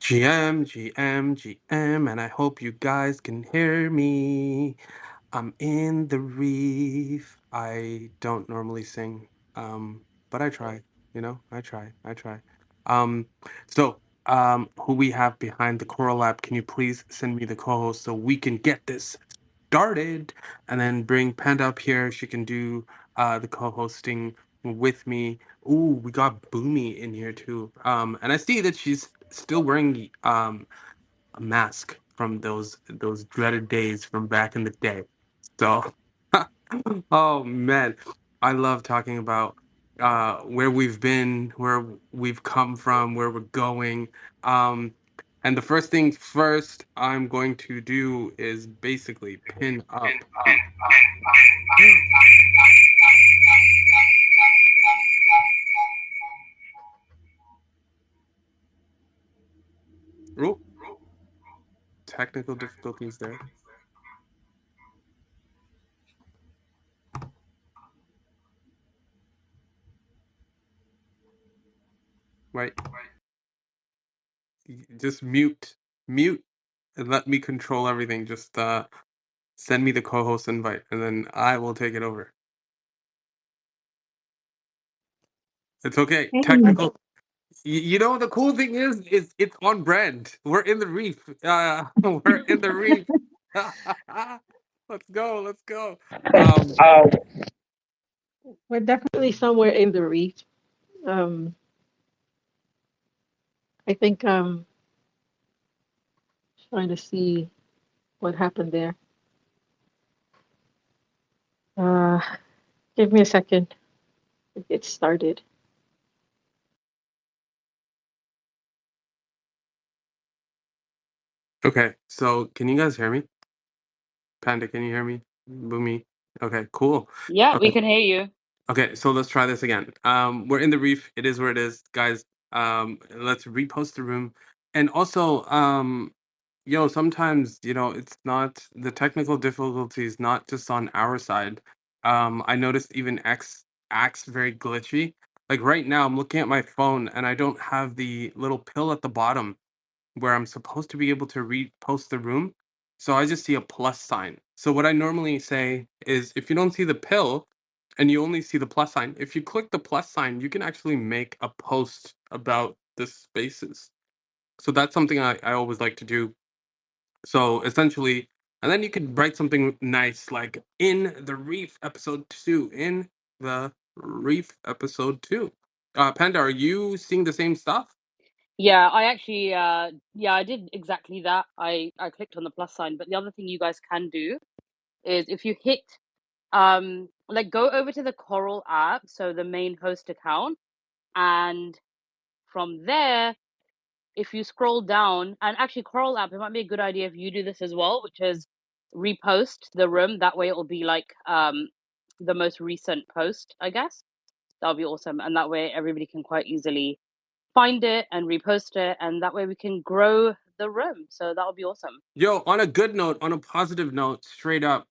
GM, and I hope you guys can hear me. I'm in the reef. I don't normally sing, but I try. I try. Um, who we have behind the Coral app? Can you please send me the co-host so we can get this started, and then bring Panda up here. She can do the co-hosting with me. Ooh, we got Boomy in here too. And I see that she's still wearing a mask from those dreaded days from back in the day. So, oh man, I love talking about where we've been, where we've come from, where we're going. And the first thing first I'm going to do is basically pin up. Oh, technical difficulties there. Right. Just mute, and let me control everything. Just send me the co-host invite, and then I will take it over. It's okay. Technical. You know the cool thing is it's on brand. We're in the reef. We're in the reef. Let's go. Let's go. Um, We're definitely somewhere in the reef. Um, I think trying to see what happened there. Uh, Give me a second to get started. okay. So can you guys hear me? Panda, can you hear me? Boomy. Okay. Cool. Yeah, we Okay. can hear you. Okay, so let's try this again. We're in the reef. It is where it is, guys. Let's repost the room, and also, sometimes it's not the technical difficulties, not just on our side. I noticed even X acts very glitchy. Like right now, I'm looking at my phone, and I don't have the little pill at the bottom where I'm supposed to be able to repost the room. So I just see a plus sign. So what I normally say is if you don't see the pill and you only see the plus sign, if you click the plus sign, you can actually make a post about the spaces. So that's something I always like to do. So essentially, and then you could write something nice like in the Reef episode 2, in the Reef episode 2. Panda, are you seeing the same stuff? Yeah, I actually I did exactly that. I clicked on the plus sign, but the other thing you guys can do is if you hit like go over to the Coral app, so the main host account, and from there if you scroll down, and actually Coral app, it might be a good idea if you do this as well, which is repost the room. That way it'll be like the most recent post, I guess. That'll be awesome. And that way everybody can quite easily find it and repost it, and that way we can grow the room. So that'll be awesome. Yo, on a good note, on a positive note, straight up,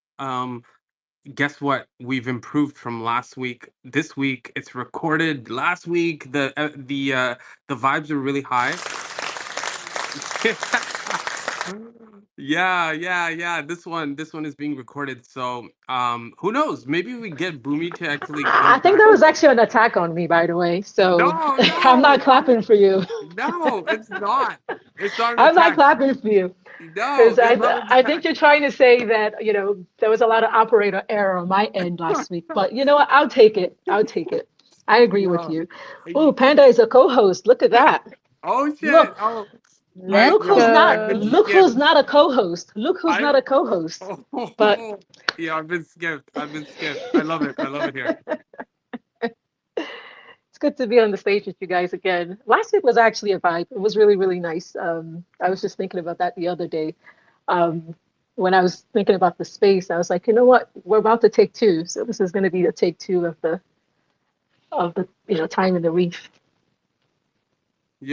guess what? We've improved from last week. This week it's recorded. Last week the vibes are really high. Yeah. This one is being recorded. So who knows? Maybe we get Boomy to actually go I think back. that was actually an attack on me, by the way. So No, I'm not no, clapping for you. no, it's not. It's not an I'm not attack. clapping for you No, because it's not an I think attack. you're trying to say that there was a lot of operator error on my end last week. But you know what? I'll take it. I'll take it. I agree with No. you. Oh, Panda is a co-host. Look at that. Oh shit. Look, Oh, my Let's I've been go. look who's skipped. not a co-host. Look who's not I a co-host. But oh, yeah, I've been skipped. I've been skipped. I love it. I love it here. it's good to be on the stage with you guys again. Last week was actually a vibe. It was really, really nice. I was just thinking about that the other day. Um, when I was thinking about the space, I was like, you know what? We're about to take two. So this is going to be the take two of the time in the reef.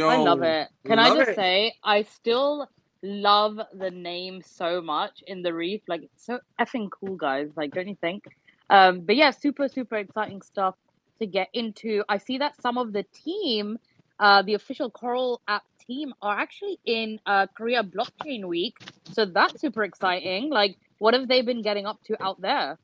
I love Yo, it. Can I love just it. say, I still love the name so much, in the Reef. Like, it's so effing cool, guys. Like, don't you think? But yeah, super, super exciting stuff to get into. I see that some of the team the official Coral app team are actually in Korea Blockchain Week. So that's super exciting. Like, what have they been getting up to out there?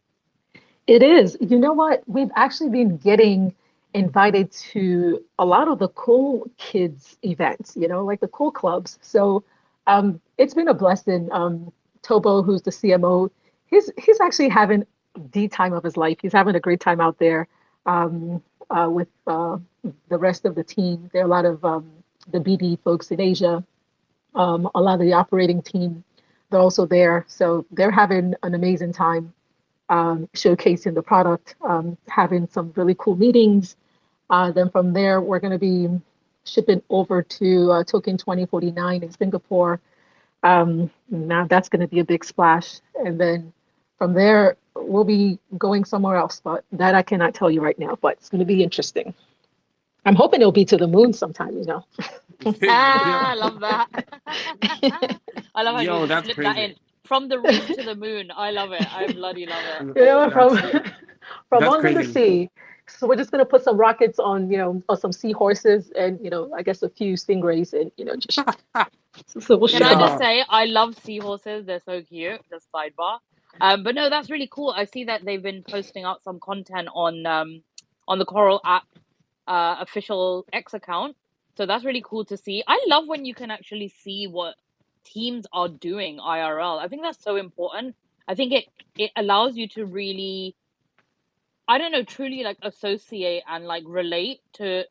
It is. You know what? We've actually been getting invited to a lot of the cool kids events, like the cool clubs. So it's been a blessing. Tobo, who's the CMO, he's actually having the time of his life. He's having a great time out there um, with the rest of the team. There are a lot of the BD folks in Asia, a lot of the operating team. They're also there. So they're having an amazing time showcasing the product, having some really cool meetings. Then from there, we're going to be shipping over to Token 2049 in Singapore. Now that's going to be a big splash. And then from there, we'll be going somewhere else, but that I cannot tell you right now, but it's going to be interesting. I'm hoping it'll be to the moon sometime. Ah, Yo, I love that. I love how you yo, just that's slip that in crazy. from the reef to the moon. I love it. I bloody love it. You know, from That's from that's under the crazy. sea. So we're just gonna put some rockets on, or some seahorses and, I guess a few stingrays and, just so we'll Can ship I them just up. Yo, say I love seahorses? They're so cute. Just sidebar. But no, that's really cool. I see that they've been posting out some content on the Coral app official X account. So that's really cool to see. I love when you can actually see what teams are doing IRL. I think that's so important. I think it allows you to really, I don't know, truly like associate and like relate to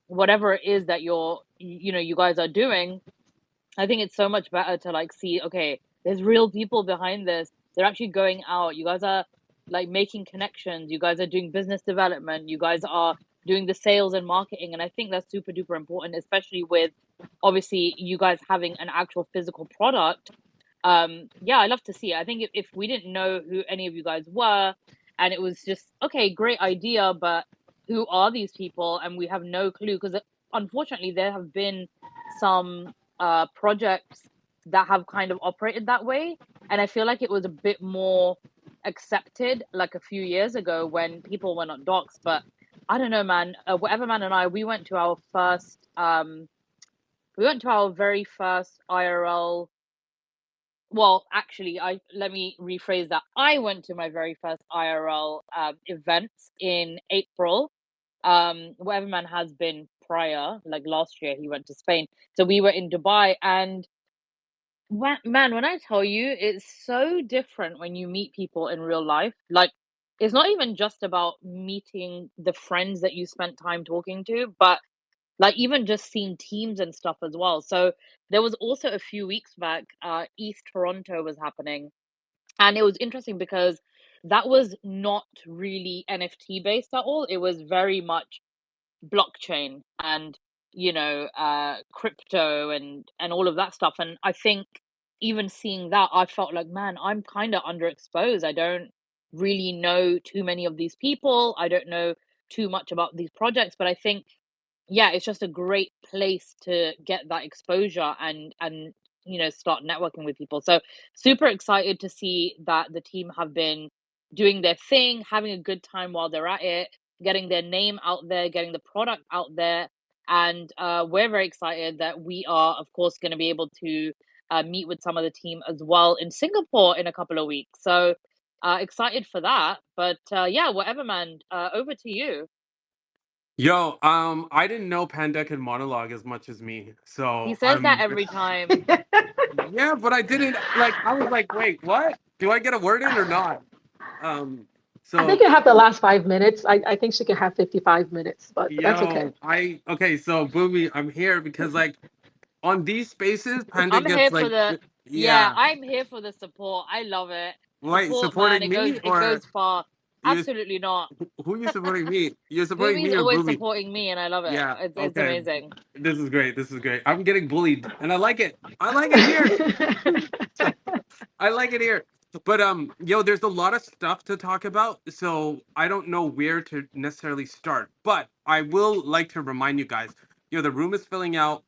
whatever it is that you guys are doing. I think it's so much better to like see, okay, there's real people behind this. They're actually going out. You guys are like making connections. You guys are doing business development. You guys are doing the sales and marketing. And I think that's super duper important, especially with obviously you guys having an actual physical product. Yeah, I love to see it. I think if we didn't know who any of you guys were and it was just, okay, great idea, but who are these people? And we have no clue because unfortunately there have been some projects that have kind of operated that way. And I feel like it was a bit more accepted like a few years ago when people were not docs. But I don't know, man. Whatever man and I, we went to our very first IRL. Well, actually, I let me rephrase that. I went to my very first IRL event in April. Weatherman has been prior, like last year, he went to Spain. So we were in Dubai, and man, when I tell you, it's so different when you meet people in real life. Like, it's not even just about meeting the friends that you spent time talking to, but like even just seeing teams and stuff as well. So there was also a few weeks back, East Toronto was happening, and it was interesting because that was not really NFT based at all. It was very much blockchain and crypto and all of that stuff. And I think even seeing that, I felt like, man, I'm kind of underexposed. I don't really know too many of these people. I don't know too much about these projects, but I think, yeah, it's just a great place to get that exposure and start networking with people. So super excited to see that the team have been doing their thing, having a good time while they're at it, getting their name out there, getting the product out there. And we're very excited that we are, of course, going to be able to meet with some of the team as well in Singapore in a couple of weeks. So excited for that. But yeah, whatever, man. Over to you. yo, I didn't know Panda could monologue as much as me, He so says that every time. yeah, but I didn't like. I was like, wait, what? Do I get a word in or not? Um, I think so you have the last 5 minutes. I think she can have 55 minutes, but that's okay. yo, okay, so Booby, I'm here because like on these spaces, Panda I'm gets here for like, the Yeah, yeah, I'm here for the support. I love it. wait, Support, man, supporting it goes me it or goes far. you? Absolutely not. Who you supporting me? You're supporting Booby's me or always Booby? supporting me and I love it. Yeah, It's okay. amazing. This is great. This is great. I'm getting bullied, and I like it. I like it here. So, I like it here. But yo, there's a lot of stuff to talk about, so I don't know where to necessarily start. But I will like to remind you guys, yo, the room is filling out.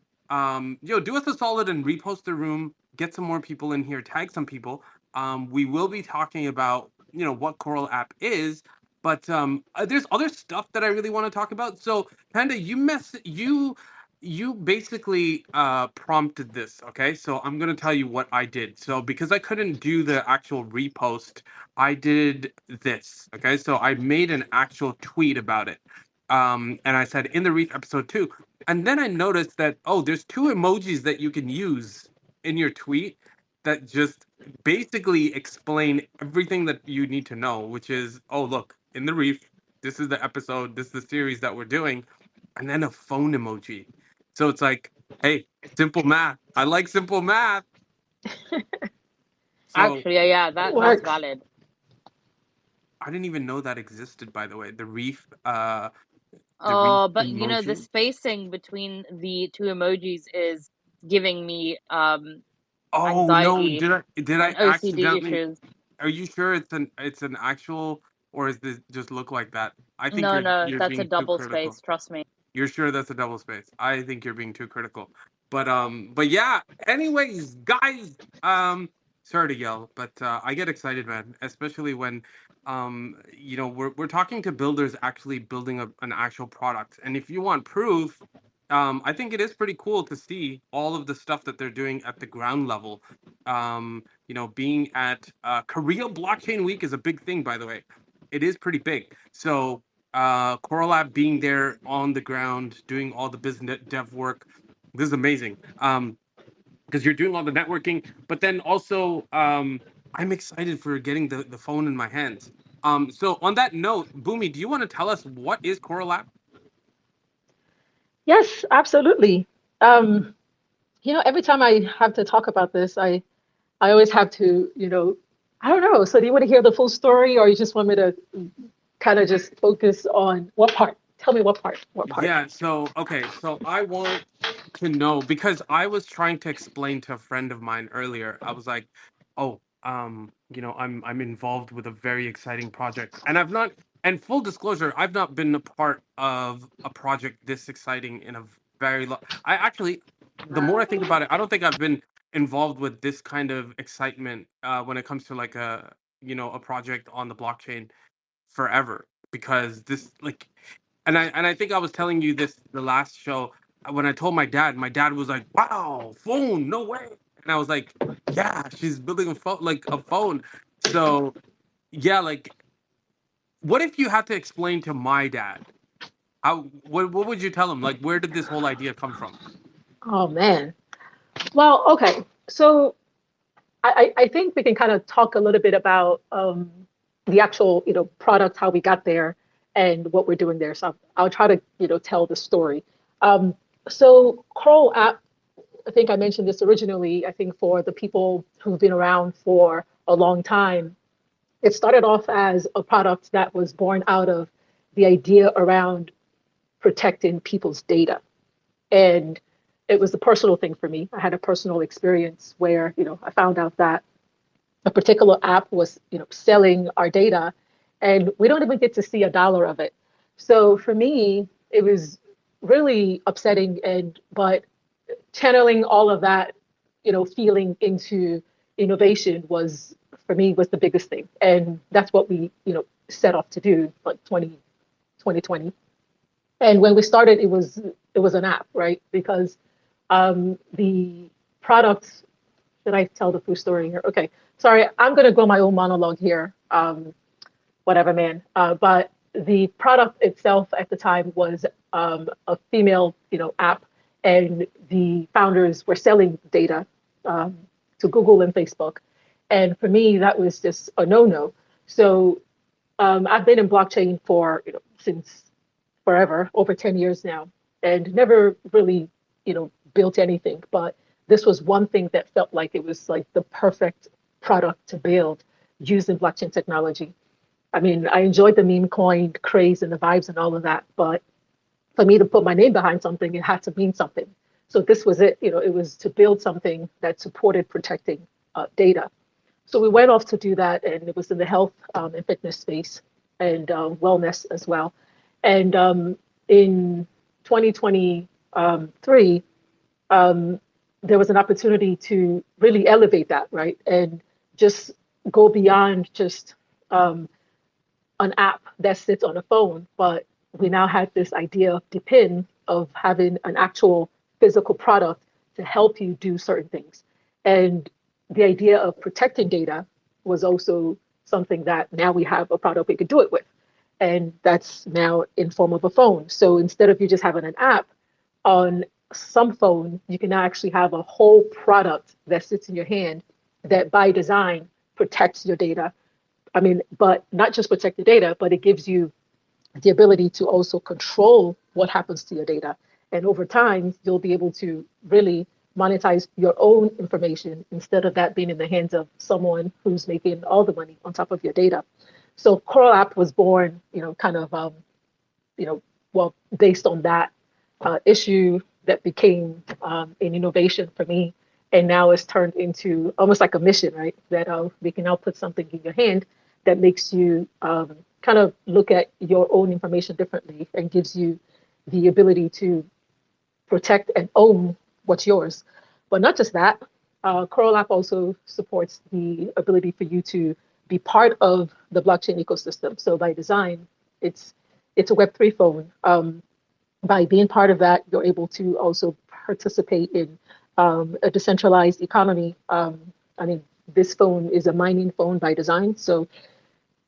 Yo, do us a solid and repost the room. Get some more people in here. Tag some people. We will be talking about what Coral app is. But there's other stuff that I really want to talk about. So, Panda, you basically prompted this, okay? So I'm gonna tell you what I did. So because I couldn't do the actual repost, I did this, okay? So I made an actual tweet about it. And I said in the Reef episode 2. And then I noticed that, oh, there's two emojis that you can use in your tweet that just basically explain everything that you need to know, which is, oh, look, in the Reef, this is the episode, this is the series that we're doing, and then a phone emoji. So it's like, hey, simple math. I like simple math. So Actually, yeah, that's Works. valid. I didn't even know that existed, by the way. The Reef Oh, but you know, the emoji. spacing between the two emojis is giving me Oh no, anxiety did I and OCD accidentally? issues. Are you sure it's an actual, or is this just look like that? I think No, you're no, you're that's a being too double critical. space, trust me. You're sure that's a double space? I think you're being too critical. But yeah. Anyways, guys, sorry to yell, but I get excited, man, especially when we're talking to builders actually building an actual product. And if you want proof, I think it is pretty cool to see all of the stuff that they're doing at the ground level. Being at Korea Blockchain Week is a big thing, by the way. It is pretty big. So Coral Lab being there on the ground, doing all the business dev work. This is amazing. Because you're doing all the networking, but then also I'm excited for getting the phone in my hands. So on that note, Boomy, do you want to tell us what is Coral Lab? Yes, absolutely. Um, every time I have to talk about this, I always have to, I don't know. So do you want to hear the full story, or you just want me to kind of just focus on what part? Tell me what part. What part? Yeah, so okay, so I want to know because I was trying to explain to a friend of mine earlier. I was like, "Oh, I'm involved with a very exciting project." And I've not and full disclosure, I've not been a part of a project this exciting in a very long I actually the more I think about it, I don't think I've been involved with this kind of excitement when it comes to like a project on the blockchain forever because this like and I think I was telling you this the last show when I told my dad was like, "Wow, phone, no way." And I was like, "Yeah, she's building a phone like a phone." So, yeah, like what if you had to explain to my dad? What would you tell him? Like where did this whole idea come from? Oh man. Well, okay. So I think we can kind of talk a little bit about the actual, product, how we got there, and what we're doing there. So I'll try to, tell the story. Um, so Crawl app, I think I mentioned this originally. I think for the people who've been around for a long time, it started off as a product that was born out of the idea around protecting people's data. And it was a personal thing for me. I had a personal experience where, I found out that a particular app was, selling our data and we don't even get to see a dollar of it. So for me, it was really upsetting but channeling all of that, feeling into innovation was for me was the biggest thing. And that's what we, set off to do like 2020. And when we started, it was an app, right? Because the product, should I tell the full story here? Okay, sorry, I'm gonna go my own monologue here. Whatever, man. But the product itself at the time was a female, app, and the founders were selling data um, to Google and Facebook. And for me, that was just a no-no. So I've been in blockchain for since forever, over 10 years now, and never really, built anything. But this was one thing that felt like it was like the perfect product to build using blockchain technology. I mean, I enjoyed the meme coin craze and the vibes and all of that, but for me to put my name behind something, it had to mean something. So this was it. It was to build something that supported protecting data. So we went off to do that, and it was in the health and fitness space and wellness as well. And in 2023, um, there was an opportunity to really elevate that, right? And just go beyond just um, an app that sits on a phone, but we now have this idea of depend of having an actual physical product to help you do certain things. And the idea of protecting data was also something that now we have a product we could do it with. And that's now in form of a phone. So instead of you just having an app on some phone, you can now actually have a whole product that sits in your hand that by design protects your data. I mean, but not just protect the data, but it gives you the ability to also control what happens to your data. And over time, you'll be able to really monetize your own information instead of that being in the hands of someone who's making all the money on top of your data. So Coral App was born, kind of, you know, well, based on that issue that became an innovation for me. And now it's turned into almost like a mission, right? That we can now put something in your hand that makes you kind of look at your own information differently and gives you the ability to protect and own what's yours. But not just that, Coral App also supports the ability for you to be part of the blockchain ecosystem. So by design, it's it's a Web3 phone. By being part of that, you're able to also participate in a decentralized economy. I mean, this phone is a mining phone by design. So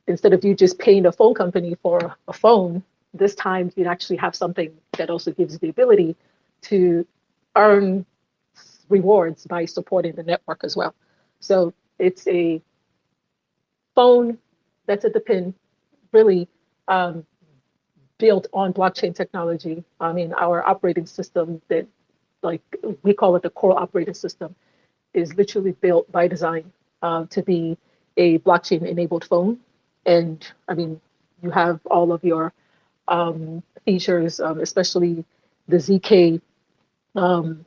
instead of you just paying a phone company for a phone, this time you actually have something that also gives you the ability to earn rewards by supporting the network as well. So it's a phone that's at the pin, really um, built on blockchain technology. I mean, our operating system that, like, we call it the core operating system, is literally built by design to be a blockchain enabled phone. And I mean, you have all of your features, especially the ZK um,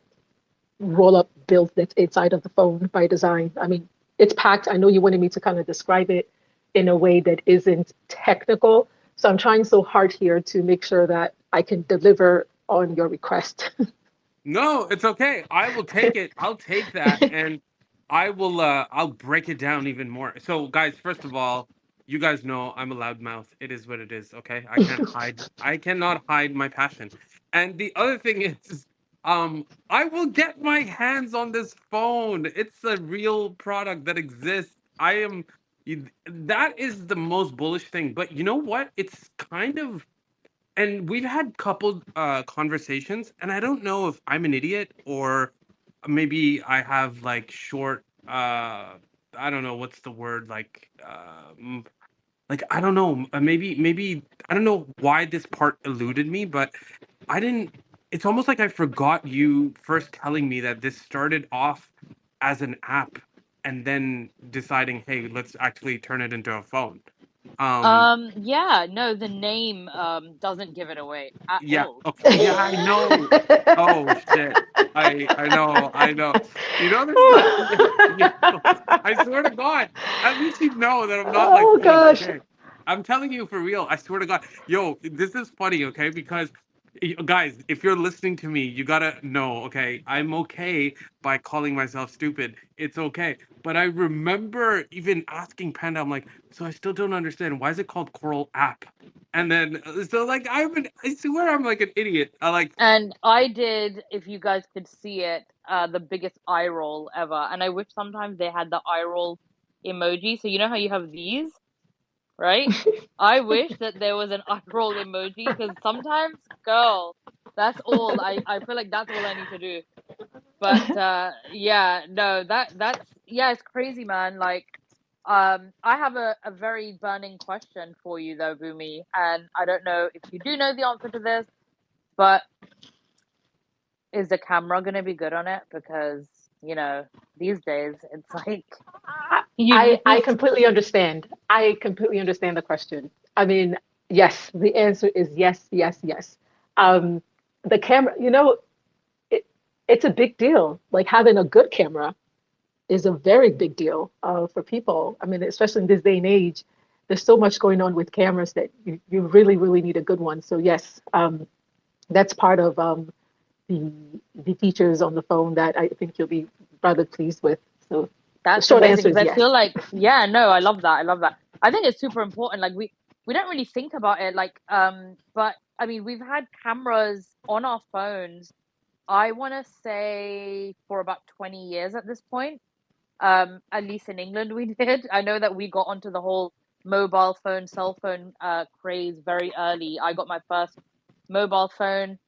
roll up build that's inside of the phone by design. I mean, it's packed. I know you wanted me to kind of describe it in a way that isn't technical. So I'm trying so hard here to make sure that I can deliver on your request. No, it's okay. I will take it. I'll take that and I'll break it down even more. So guys, first of all, you guys know I'm a loudmouth. It is what it is, okay? I cannot hide my passion. And the other thing is I will get my hands on this phone. It's a real product that exists. That is the most bullish thing. But you know what? It's kind of, and we've had couple conversations, and I don't know if I'm an idiot or maybe I have like short I don't know what's the word, like I don't know, maybe I don't know why this part eluded me, but I didn't, it's almost like I forgot you first telling me that this started off as an app and then deciding, hey, let's actually turn it into a phone. um Yeah, no, the name doesn't give it away at Yeah, all. okay. Yeah, I know. Oh shit. I know, I know. You know this stuff. Yeah, I swear to God. At least you know that I'm not like Oh full of gosh. shit. I'm telling you for real. I swear to God. Yo, this is funny, okay? Because guys, if you're listening to me, you gotta know, okay? I'm okay by calling myself stupid. It's okay. But I remember even asking Panda, I'm like, so I still don't understand. Why is it called Coral App? And then, so like I swear I'm like an idiot. I like, And I did, if you guys could see it, the biggest eye roll ever. And I wish sometimes they had the eye roll emoji. So you know how you have these, right? I wish that there was an eye roll emoji because sometimes, girl, that's all. I feel like that's all I need to do. But yeah, no, that's yeah, it's crazy, man. Like, I have a very burning question for you though, Boomy, and I don't know if you do know the answer to this, but is the camera gonna be good on it? Because, you know, these days it's like you I need. completely understand. I completely understand the question. I mean, yes, the answer is yes, yes, yes. Um, the camera, it, it's a big deal. Like having a good camera is a very big deal for people. I mean, especially in this day and age, there's so much going on with cameras that you really, really need a good one. So yes, that's part of the the features on the phone that I think you'll be rather pleased with. So the That's short amazing answer because is I yes. feel like, yeah, no, I love that. I love that. I think it's super important. Like we don't really think about it. Like, but I mean, we've had cameras on our phones. I want to say for about 20 years at this point. At least in England, we did. I know that we got onto the whole mobile phone, cell phone craze very early. I got my first mobile phone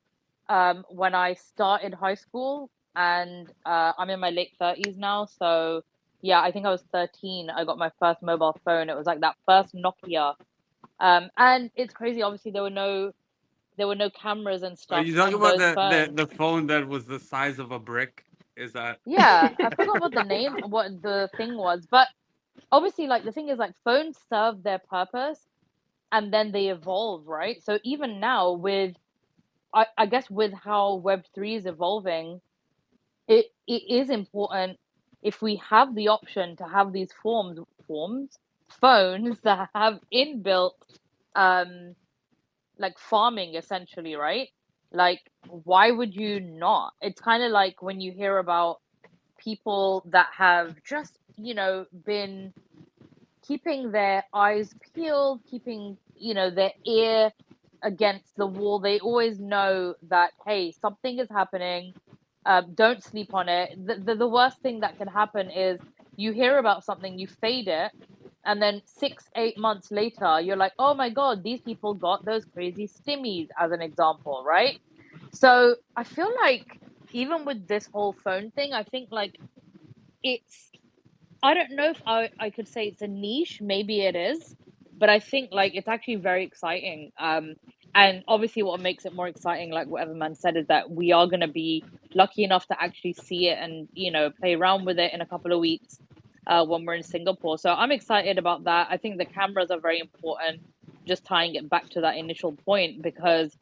when I started high school, and I'm in my late 30s now. So yeah, I think I was 13. I got my first mobile phone. It was like that first Nokia. And it's crazy. Obviously, there were no cameras and Are stuff you talking on about those the phones. the phone that was the size of a brick? Is that? Yeah, I forgot what the name, what the thing was, but obviously, like the thing is, like phones serve their purpose and then they evolve, right? So even now, with I guess with how Web3 is evolving, it is important if we have the option to have these forms phones that have inbuilt um like farming essentially, right? Like why would you not? It's kind of like when you hear about people that have just, been keeping their eyes peeled, keeping, their ear against the wall. They always know that, hey, something is happening. Don't sleep on it. The worst thing that can happen is you hear about something, you fade it, and then 6, 8 months later, you're like, oh my God, these people got those crazy stimmies, as an example, right? So I feel like even with this whole phone thing, I think like it's I don't know if I could say it's a niche. Maybe it is, but I think like it's actually very exciting. And obviously, what makes it more exciting, like what Everman said, is that we are going to be lucky enough to actually see it and play around with it in a couple of weeks when we're in Singapore. So I'm excited about that. I think the cameras are very important. Just tying it back to that initial point, because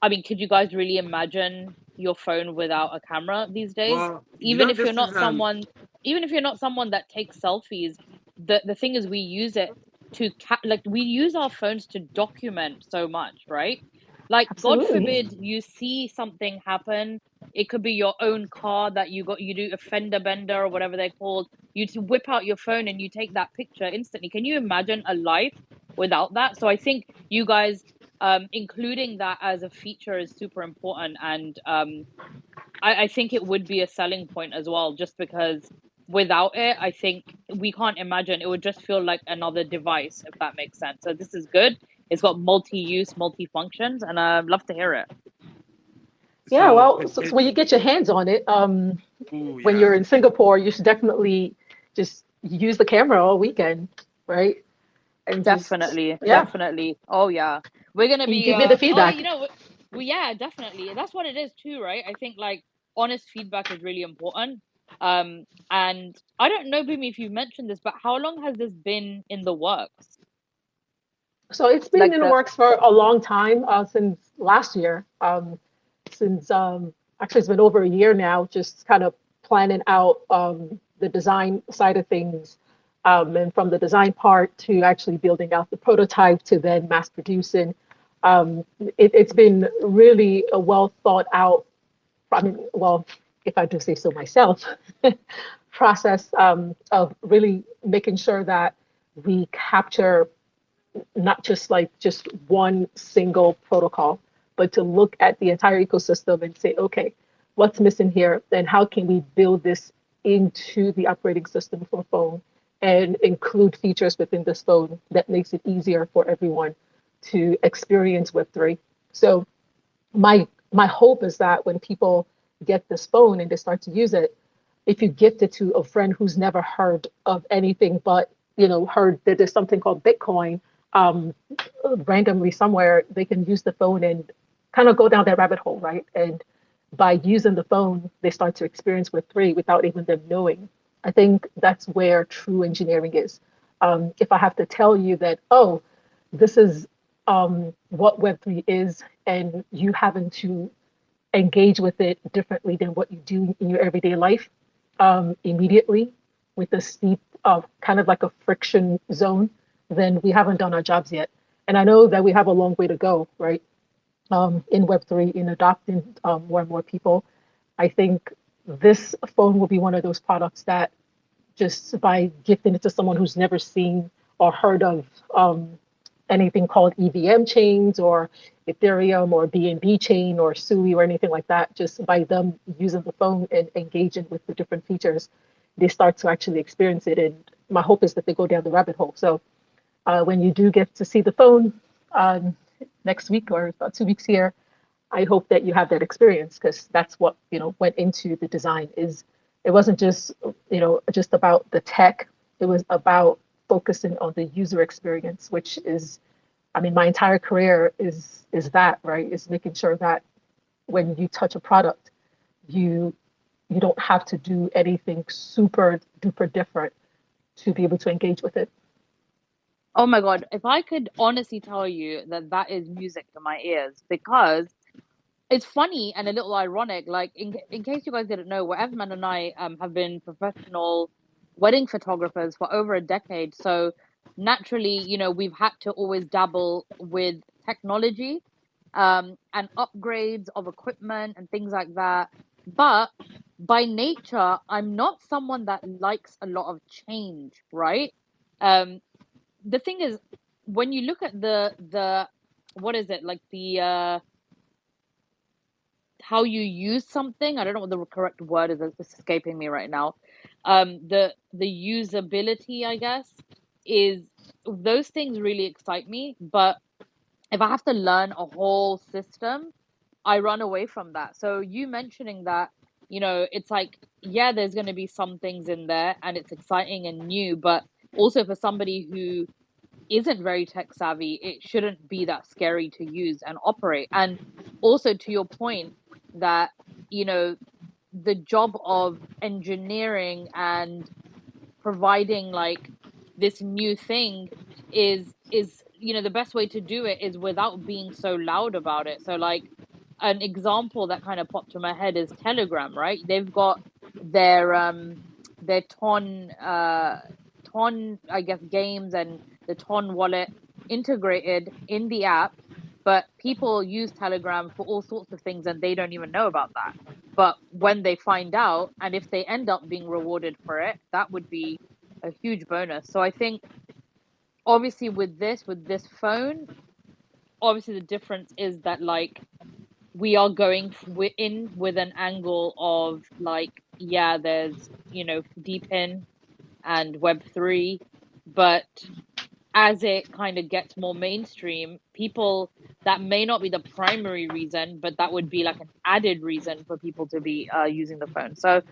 I mean, could you guys really imagine your phone without a camera these days? Well, Even if you're this is not someone, even if you're not someone that takes selfies, the thing is we use it to like we use our phones to document so much, right? Like God Absolutely. forbid you see something happen. It could be your own car that you do a fender bender or whatever they're called. You to whip out your phone and you take that picture instantly. Can you imagine a life without that? So I think you guys including that as a feature is super important, and I think it would be a selling point as well, just because without it, I think we can't imagine. It would just feel like another device, if that makes sense. So this is good. It's got multi-use, multi-functions, and I'd love to hear it. Yeah, so well, so when you get your hands on it, ooh, when yeah. you're in Singapore, you should definitely just use the camera all weekend, right? And just, Definitely, yeah, definitely. Oh yeah, we're gonna and be. give me the Oh, feedback. yeah, definitely. That's what it is too, right? I think like honest feedback is really important. And I don't know, Bumi, if you've mentioned this, but how long has this been in the works? So it's been Like in the the works for a long time, since last year. Since actually it's been over a year now, just kind of planning out the design side of things, and from the design part to actually building out the prototype to then mass producing. It's been really a well thought out. I mean, well, if I do say so myself, process of really making sure that we capture not just like just one single protocol, but to look at the entire ecosystem and say, okay, what's missing here? Then how can we build this into the operating system for phone and include features within this phone that makes it easier for everyone to experience Web3? So my hope is that when people get this phone and they start to use it, if you gift it to a friend who's never heard of anything but heard that there's something called Bitcoin, um, randomly somewhere, they can use the phone and kind of go down that rabbit hole, right? And by using the phone, they start to experience Web3 without even them knowing. I think that's where true engineering is. If I have to tell you that, oh, this is what Web3 is, and you having to engage with it differently than what you do in your everyday life, immediately with a steep of kind of like a friction zone, then we haven't done our jobs yet. And I know that we have a long way to go, right? In Web3, in adopting more and more people. I think this phone will be one of those products that just by gifting it to someone who's never seen or heard of anything called EVM chains or Ethereum or BNB chain or Sui or anything like that. Just by them using the phone and engaging with the different features, they start to actually experience it. And my hope is that they go down the rabbit hole. So when you do get to see the phone next week or about 2 weeks here, I hope that you have that experience because that's what went into the design. Is it wasn't just just about the tech. It was about focusing on the user experience, which is, I mean, my entire career is that, right? Is making sure that when you touch a product, you you don't have to do anything super duper different to be able to engage with it. Oh my God, if I could honestly tell you that that is music to my ears, because it's funny and a little ironic. Like in case you guys didn't know, well, Evman and I have been professional wedding photographers for over a decade. So naturally, we've had to always dabble with technology, and upgrades of equipment and things like that. But by nature, I'm not someone that likes a lot of change, right? Um, the thing is, when you look at the what is it like the how you use something. I don't know what the correct word is. It's escaping me right now. The usability, I guess, is those things really excite me. But if I have to learn a whole system, I run away from that. So you mentioning that, it's like, yeah, there's going to be some things in there and it's exciting and new, but also for somebody who isn't very tech savvy, it shouldn't be that scary to use and operate. And also to your point that, you know, the job of engineering and providing like this new thing is the best way to do it is without being so loud about it. So like an example that kind of popped to my head is Telegram, right? They've got their ton, I guess, games and the ton wallet integrated in the app, but people use Telegram for all sorts of things and they don't even know about that. But when they find out, and if they end up being rewarded for it, that would be a huge bonus. So I think obviously with this phone, obviously the difference is that like we're in with an angle of like, yeah, there's deep in and Web3, but as it kind of gets more mainstream, people that may not be the primary reason, but that would be like an added reason for people to be using the phone. So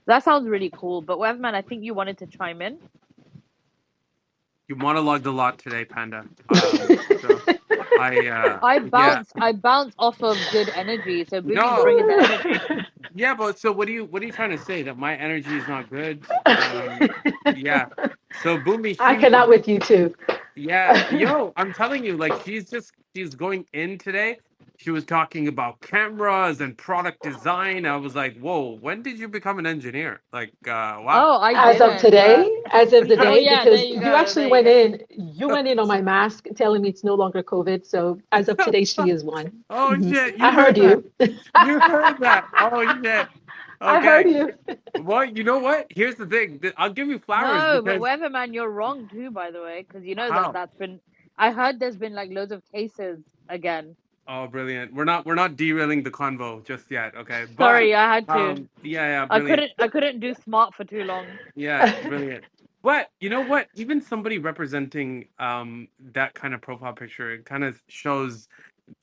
that sounds really cool. But Weatherman, I think you wanted to chime in. You monologued a lot today, Panda. So yeah. I bounce off of good energy. So Boomy's No, bringing the energy. yeah, but so what are you trying to say? That my energy is not good? Yeah. So Boomy, I cannot with you too. yeah, yo, I'm telling you, like she's going in today. She was talking about cameras and product design. I was like, whoa, when did you become an engineer? Like, wow. Oh, I As of didn't, but today, as of oh today, yeah, there because you you go. actually There you you went in on my mask telling me it's no longer COVID. So as of today, she is one. Oh shit, I you heard heard that. you. You heard that. Oh shit. I heard Okay. you. Well, you know what? Here's the thing. I'll give you flowers No, but because Weatherman, you're wrong too, by the way, because you know that how? that's been. I heard there's been like loads of cases again. Oh, brilliant. We're not derailing the convo just yet, okay? But Sorry, I had to. yeah, I brilliant. couldn't. I couldn't do smart for too long. Yeah, brilliant. But you know what? Even somebody representing that kind of profile picture, it kind of shows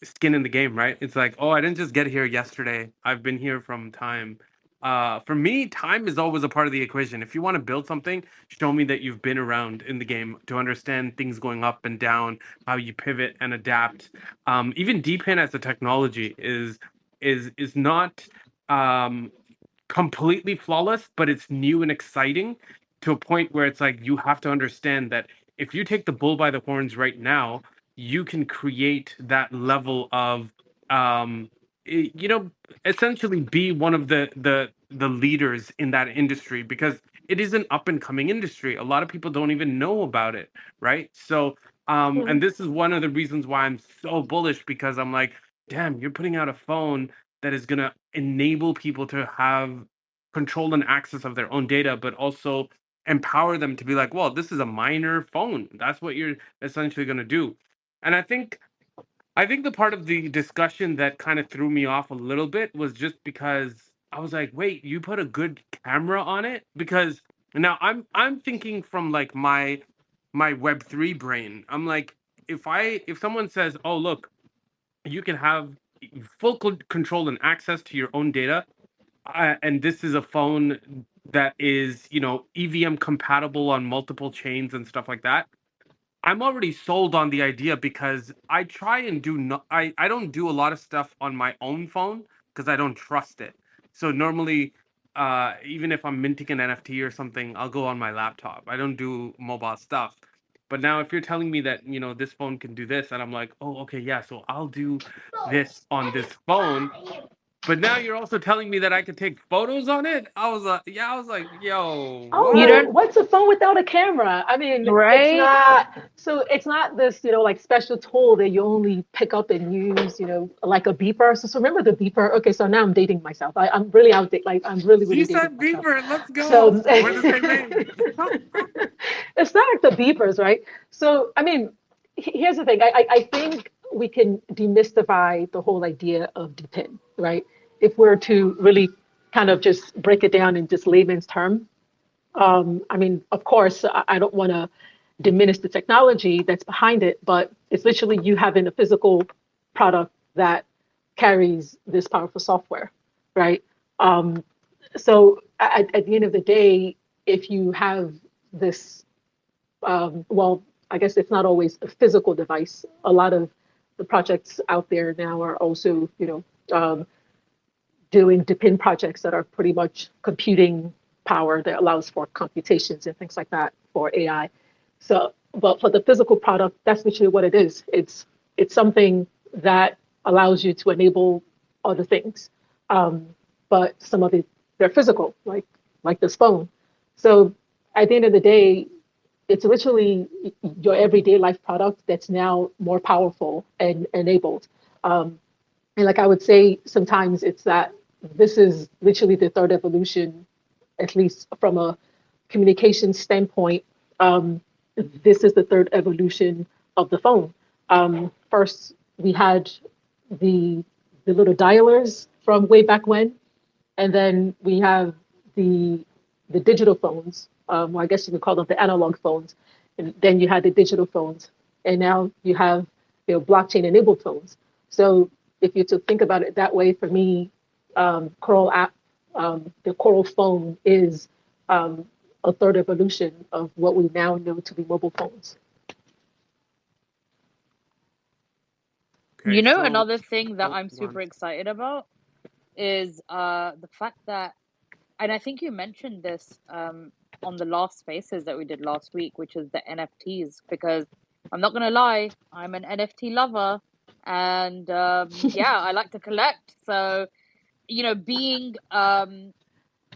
skin in the game, right? It's like, oh, I didn't just get here yesterday. I've been here from time. For me, time is always a part of the equation. If you want to build something, show me that you've been around in the game to understand things going up and down, how you pivot and adapt. Even DPIN as a technology is not um, completely flawless, but it's new and exciting to a point where it's like you have to understand that if you take the bull by the horns right now, you can create that level of um i- you know essentially be one of the leaders in that industry because it is an up and coming industry. A lot of people don't even know about it, right? So and this is one of the reasons why I'm so bullish because I'm like, damn, you're putting out a phone that is going to enable people to have control and access of their own data, but also empower them to be like, well, this is a minor phone. That's what you're essentially going to do. And I think the part of the discussion that kind of threw me off a little bit was just because I was like, "Wait, you put a good camera on it?" Because now I'm thinking from like my Web3 brain. I'm like, if someone says, "Oh, look, you can have full control and access to your own data, and this is a phone that is, EVM compatible on multiple chains and stuff like that." I'm already sold on the idea because I try and do no I don't do a lot of stuff on my own phone because I don't trust it. So normally, even if I'm minting an NFT or something, I'll go on my laptop. I don't do mobile stuff. But now if you're telling me that, this phone can do this, and I'm like, "Oh, okay, yeah, so I'll do this on this phone." But now you're also telling me that I could take photos on it? I was like, "Yo, You what?" Oh, don't, what's a phone without a camera? I mean, right? it's not this, like special tool that you only pick up and use, like a beeper. So remember the beeper? Okay, so now I'm dating myself. I'm really outdated, like I'm really, She really dating said myself. Beaver. Let's So go. We're the same age. it's not like the beepers, right? So, I mean, here's the thing. I think we can demystify the whole idea of depend, right? If we're to really kind of just break it down in just layman's term, I mean, of course, I don't want to diminish the technology that's behind it, but it's literally you having a physical product that carries this powerful software, right? Um, so at the end of the day, if you have this, well, I guess it's not always a physical device. A lot of the projects out there now are also, doing depend projects that are pretty much computing power that allows for computations and things like that for AI. So, but for the physical product, that's literally what it is. It's something that allows you to enable other things, um, but some of it they're physical, like this phone. So at the end of the day, it's literally your everyday life product that's now more powerful and enabled. Um, and like I would say, sometimes it's that this is literally the third evolution, at least from a communication standpoint. Um, this is the third evolution of the phone. First, we had the the little dialers from way back when, and then we have the the digital phones. Well, I guess you could call them the analog phones. And then you had the digital phones, and now you have blockchain enabled phones. So if you to think about it that way, for me, Coral app, the Coral phone is um, a third evolution of what we now know to be mobile phones. Okay, You know, so another thing that I'm go on. super excited about is the fact that, and I think you mentioned this on the last spaces that we did last week, which is the NFTs, because I'm not gonna lie, I'm an NFT lover, and yeah, I like to collect. So, being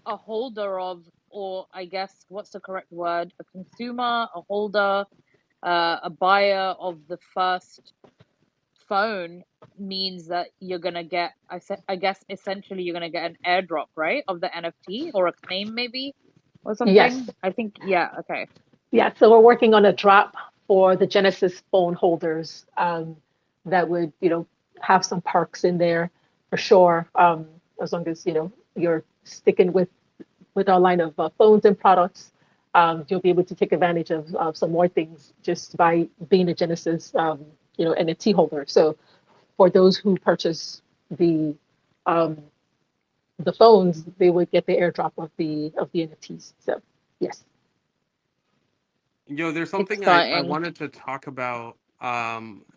a holder of, or I guess what's the correct word, a consumer, a holder, a buyer of the first phone means that you're gonna get, I guess essentially you're gonna get an airdrop, right, of the NFT or a claim maybe or Yes, something. I think, yeah, okay. yeah. So we're working on a drop for the Genesis phone holders, that would, have some perks in there for sure. As long as you're sticking with our line of phones and products, you'll be able to take advantage of some more things just by being a Genesis, NFT holder. So for those who purchase the um, the phones, they would get the airdrop of the NFTs. So yes. There's something I Exciting. wanted to talk about.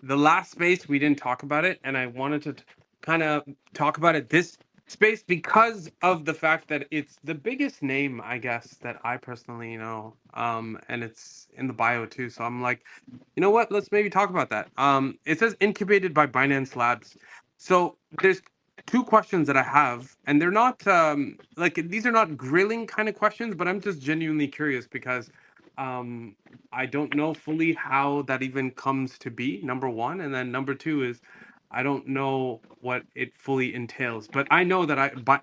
The last space we didn't talk about it, and I wanted to kind of talk about it this space because of the fact that it's the biggest name, I guess, that I personally know. And it's in the bio too. So I'm like, you know what? Let's maybe talk about that. It says incubated by Binance Labs. So there's two questions that I have, and they're not like these are not grilling kind of questions, but I'm just genuinely curious because um I don't know fully how that even comes to be, number one. And then number two is I don't know what it fully entails. But I know that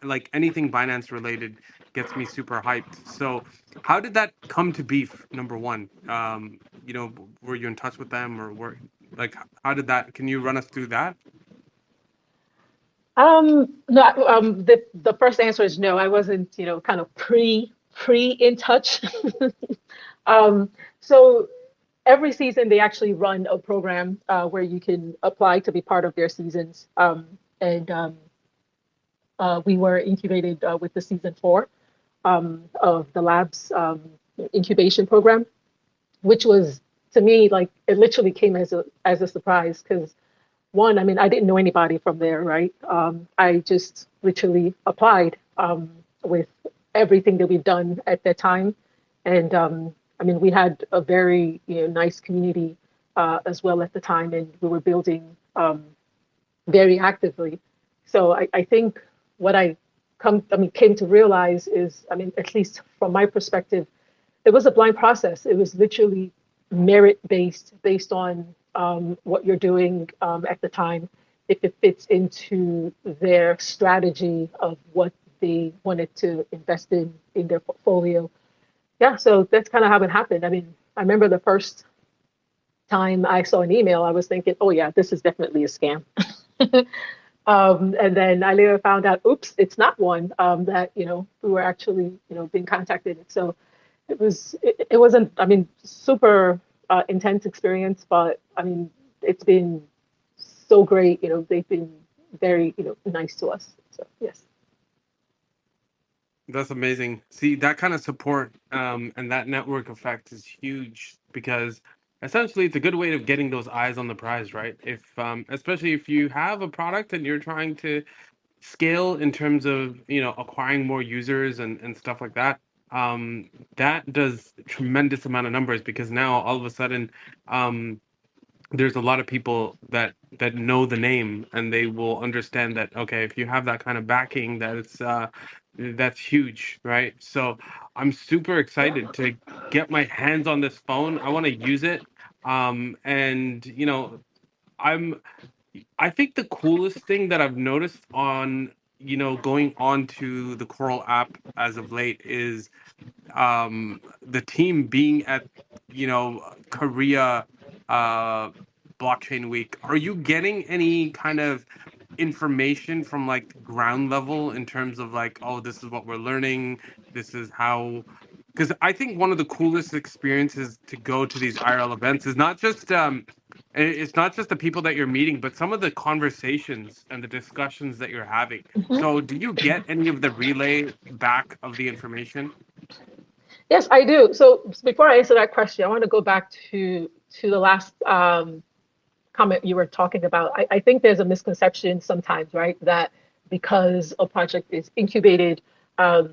like anything Binance related gets me super hyped. So how did that come to be, number one? Were you in touch with them or were Like, how did that? Can you run us through that? No, the first answer is no. I wasn't, kind of pre in touch. Um, so every season they actually run a program where you can apply to be part of their seasons. And We were incubated with the season 4 of the lab's incubation program, which was to me like it literally came as a surprise because one, I mean, I didn't know anybody from there, right? I just literally applied with everything that we've done at that time, and I mean, we had a very nice community as well at the time, and we were building very actively. So I think what came to realize is, I mean, at least from my perspective, it was a blind process. It was literally merit based on what you're doing at the time, if it fits into their strategy of what they wanted to invest in their portfolio. Yeah, so that's kind of how it happened. I mean, I remember the first time I saw an email, I was thinking, oh yeah, this is definitely a scam. And then I later found out, oops, it's not one that we were actually being contacted. So it wasn't, I mean, super intense experience, but I mean it's been so great. They've been very nice to us. So yes. That's amazing. See, that kind of support and that network effect is huge because essentially it's a good way of getting those eyes on the prize, right? If especially if you have a product and you're trying to scale in terms of, acquiring more users and stuff like that, that does tremendous amount of numbers because now all of a sudden, there's a lot of people that know the name and they will understand that, okay, if you have that kind of backing, that's huge, right? So I'm super excited to get my hands on this phone. I want to use it. And I'm I think the coolest thing that I've noticed on, going on to the Coral app as of late is the team being at Korea uh blockchain week. Are you getting any kind of information from like ground level in terms of like, oh, this is what we're learning, this is how, because I think one of the coolest experiences to go to these IRL events is not just it's not just the people that you're meeting, but some of the conversations and the discussions that you're having. Mhm. So do you get any of the relay back of the information? Yes, I do. So before I answer that question, I want to go back to the last comment you were talking about. I think there's a misconception sometimes, right, that because a project is incubated um,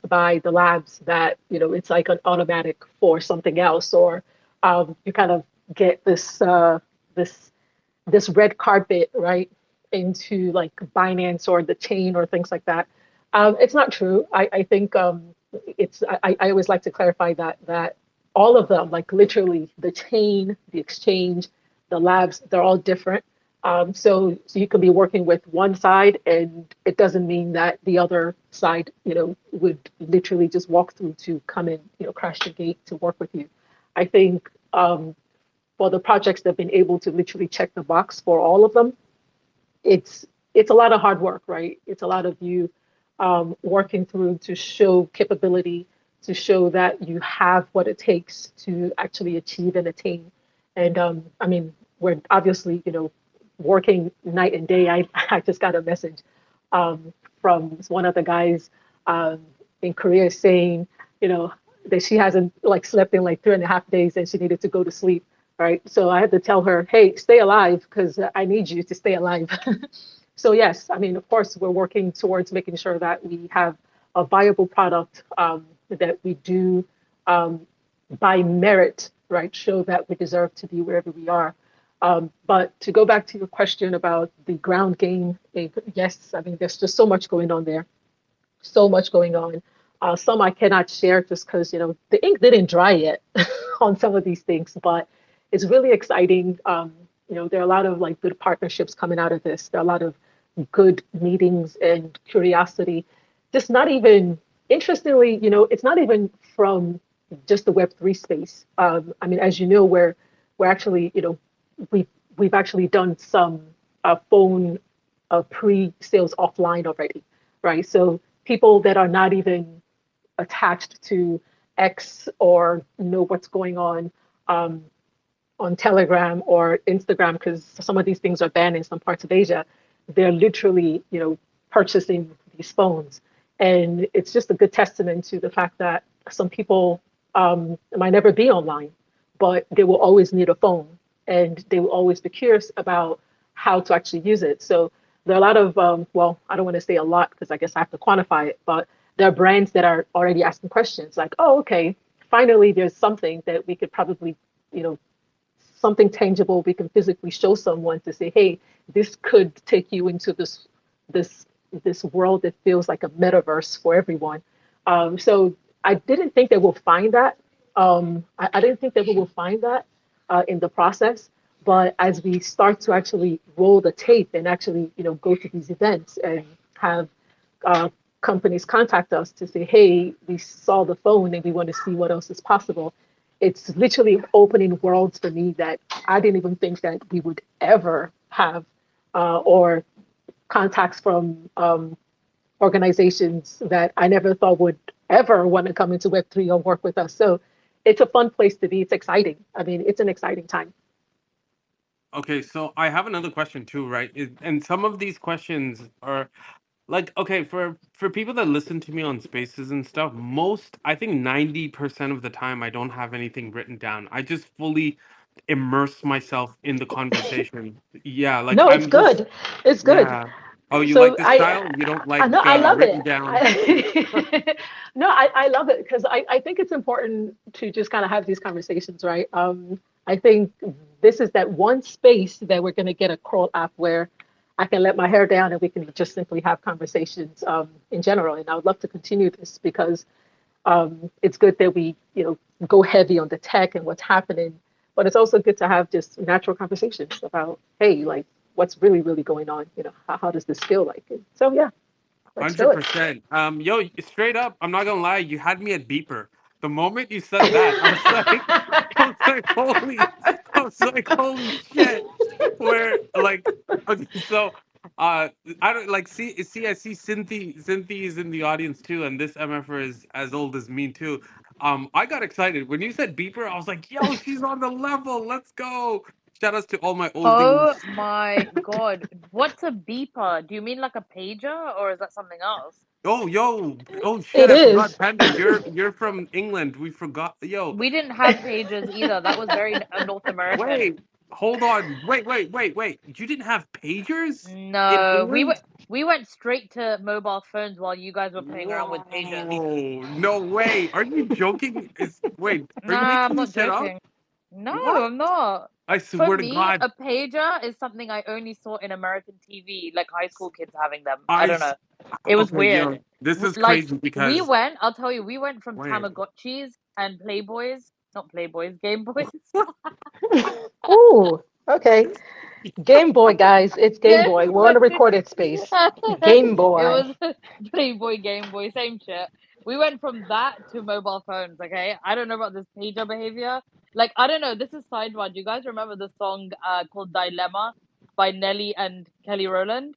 by the labs, that it's like an automatic for something else, or you kind of get this this red carpet, right, into like Binance or the chain or things like that. It's not true. I think I always like to clarify that all of them, like literally the chain, the exchange, the labs, they're all different. So you could be working with one side, and it doesn't mean that the other side, would literally just walk through to come and, crash the gate to work with you. I think for the projects that have been able to literally check the box for all of them, it's it's a lot of hard work, right? It's a lot of you working through to show capability, to show that you have what it takes to actually achieve and attain. And I mean, we're obviously, working night and day. I just got a message from one of the guys um, in Korea saying, you know, that she hasn't like slept in like 3.5 days and she needed to go to sleep. Right. So I had to tell her, hey, stay alive because I need you to stay alive. So yes, I mean, of course, we're working towards making sure that we have a viable product that we do by merit, right? Show that we deserve to be wherever we are. But to go back to your question about the ground game, yes, I mean, there's just so much going on there, so much going on. Some I cannot share just because, the ink didn't dry yet on some of these things, but it's really exciting. There are a lot of like good partnerships coming out of this. There are a lot of good meetings and curiosity. Just not even, interestingly, it's not even from just the Web3 space. I mean, as you know, we're actually, we we've actually done some phone pre-sales offline already, right? So people that are not even attached to X or know what's going um, on Telegram or Instagram, because some of these things are banned in some parts of Asia, they're literally, purchasing these phones. And it's just a good testament to the fact that some people might never be online, but they will always need a phone and they will always be curious about how to actually use it. So there are a lot of, well, I don't want to say a lot because I guess I have to quantify it, but there are brands that are already asking questions like, oh, okay, finally there's something that we could probably, you know, something tangible we can physically show someone to say, hey, this could take you into this this world that feels like a metaverse for everyone. So I didn't think that we'll find that. I didn't think that we will find that in the process. But as we start to actually roll the tape and actually, go to these events and have uh, companies contact us to say, hey, we saw the phone and we want to see what else is possible. It's literally opening worlds for me that I didn't even think that we would ever have, or contacts from organizations that I never thought would ever want to come into Web3 or work with us. So it's a fun place to be. It's exciting. I mean, it's an exciting time. Okay, so I have another question too, right? And some of these questions are like, okay, for people that listen to me on spaces and stuff, most, I think 90% of the time I don't have anything written down. I just fully immerse myself in the conversation. Yeah, like No, it's I'm just, good. It's good. yeah. Oh, you like So this style? You don't I like know I love written it. down? No, I love it because I think it's important to just kind of have these conversations, right? I think this is that one space that we're going to get a crawl app where I can let my hair down and we can just simply have conversations in general. And I would love to continue this because it's good that we, go heavy on the tech and what's happening, but it's also good to have just natural conversations about, hey, like what's really, really going on? How does this feel like? And so yeah, let's do it. 100%. Yo, straight up, I'm not gonna lie, you had me at beeper. The moment you said that, I was like, I was like, I was like, holy shit. Where like, okay, so I don't like I see Cynthia is in the audience too, and this MFR is as old as me too. I got excited when you said beeper. I was like, yo, she's on the level. Let's go. Shout outs to all my oldies. Oh my God. What's a beeper? Do you mean like a pager or is that something else? Oh, yo, oh shit, It I forgot. is. Panda, you're from England. We forgot. Yo, We didn't have pagers either. That was very North American. wait, hold on. Wait. You didn't have pagers in No, England? we went straight to mobile phones while you guys were playing around with pagers. Whoa, no way. Are you joking? Are you Nah, I'm making not this shit up? joking. No, What? I'm not. I For swear to me, God. a pager is something I only saw in American TV, like high school kids having them. I I, don't s- know. It was okay, weird. yo, this is Like crazy because, I'll tell you, we went from wait. Tamagotchis and Playboys, not Playboys, Game Boys. Ooh, okay. Game Boy, guys. It's Game Game Boy. We're on Boy. a recorded space. Game It Boy. was Playboy, Game Boy, same shit. We went from that to mobile phones, okay? I don't know about this pager behavior. Like, I don't know, this is sidebar. Do you guys remember the song called Dilemma by Nelly and Kelly Rowland?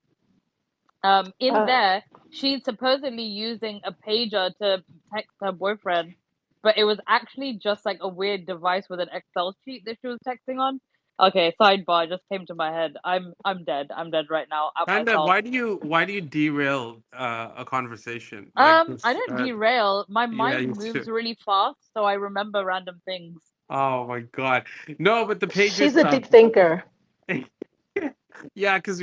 In Uh, there, she's supposedly using a pager to text her boyfriend, but it was actually just like a weird device with an Excel sheet that she was texting on. Okay, sidebar just came to my head. I'm dead. I'm dead right now at Panda, myself. why do you derail a conversation like I this? don't derail. My Yeah, mind you moves should. really fast, so I remember random things. Oh my God. No, but the pager she's a stuff. deep thinker. Yeah, because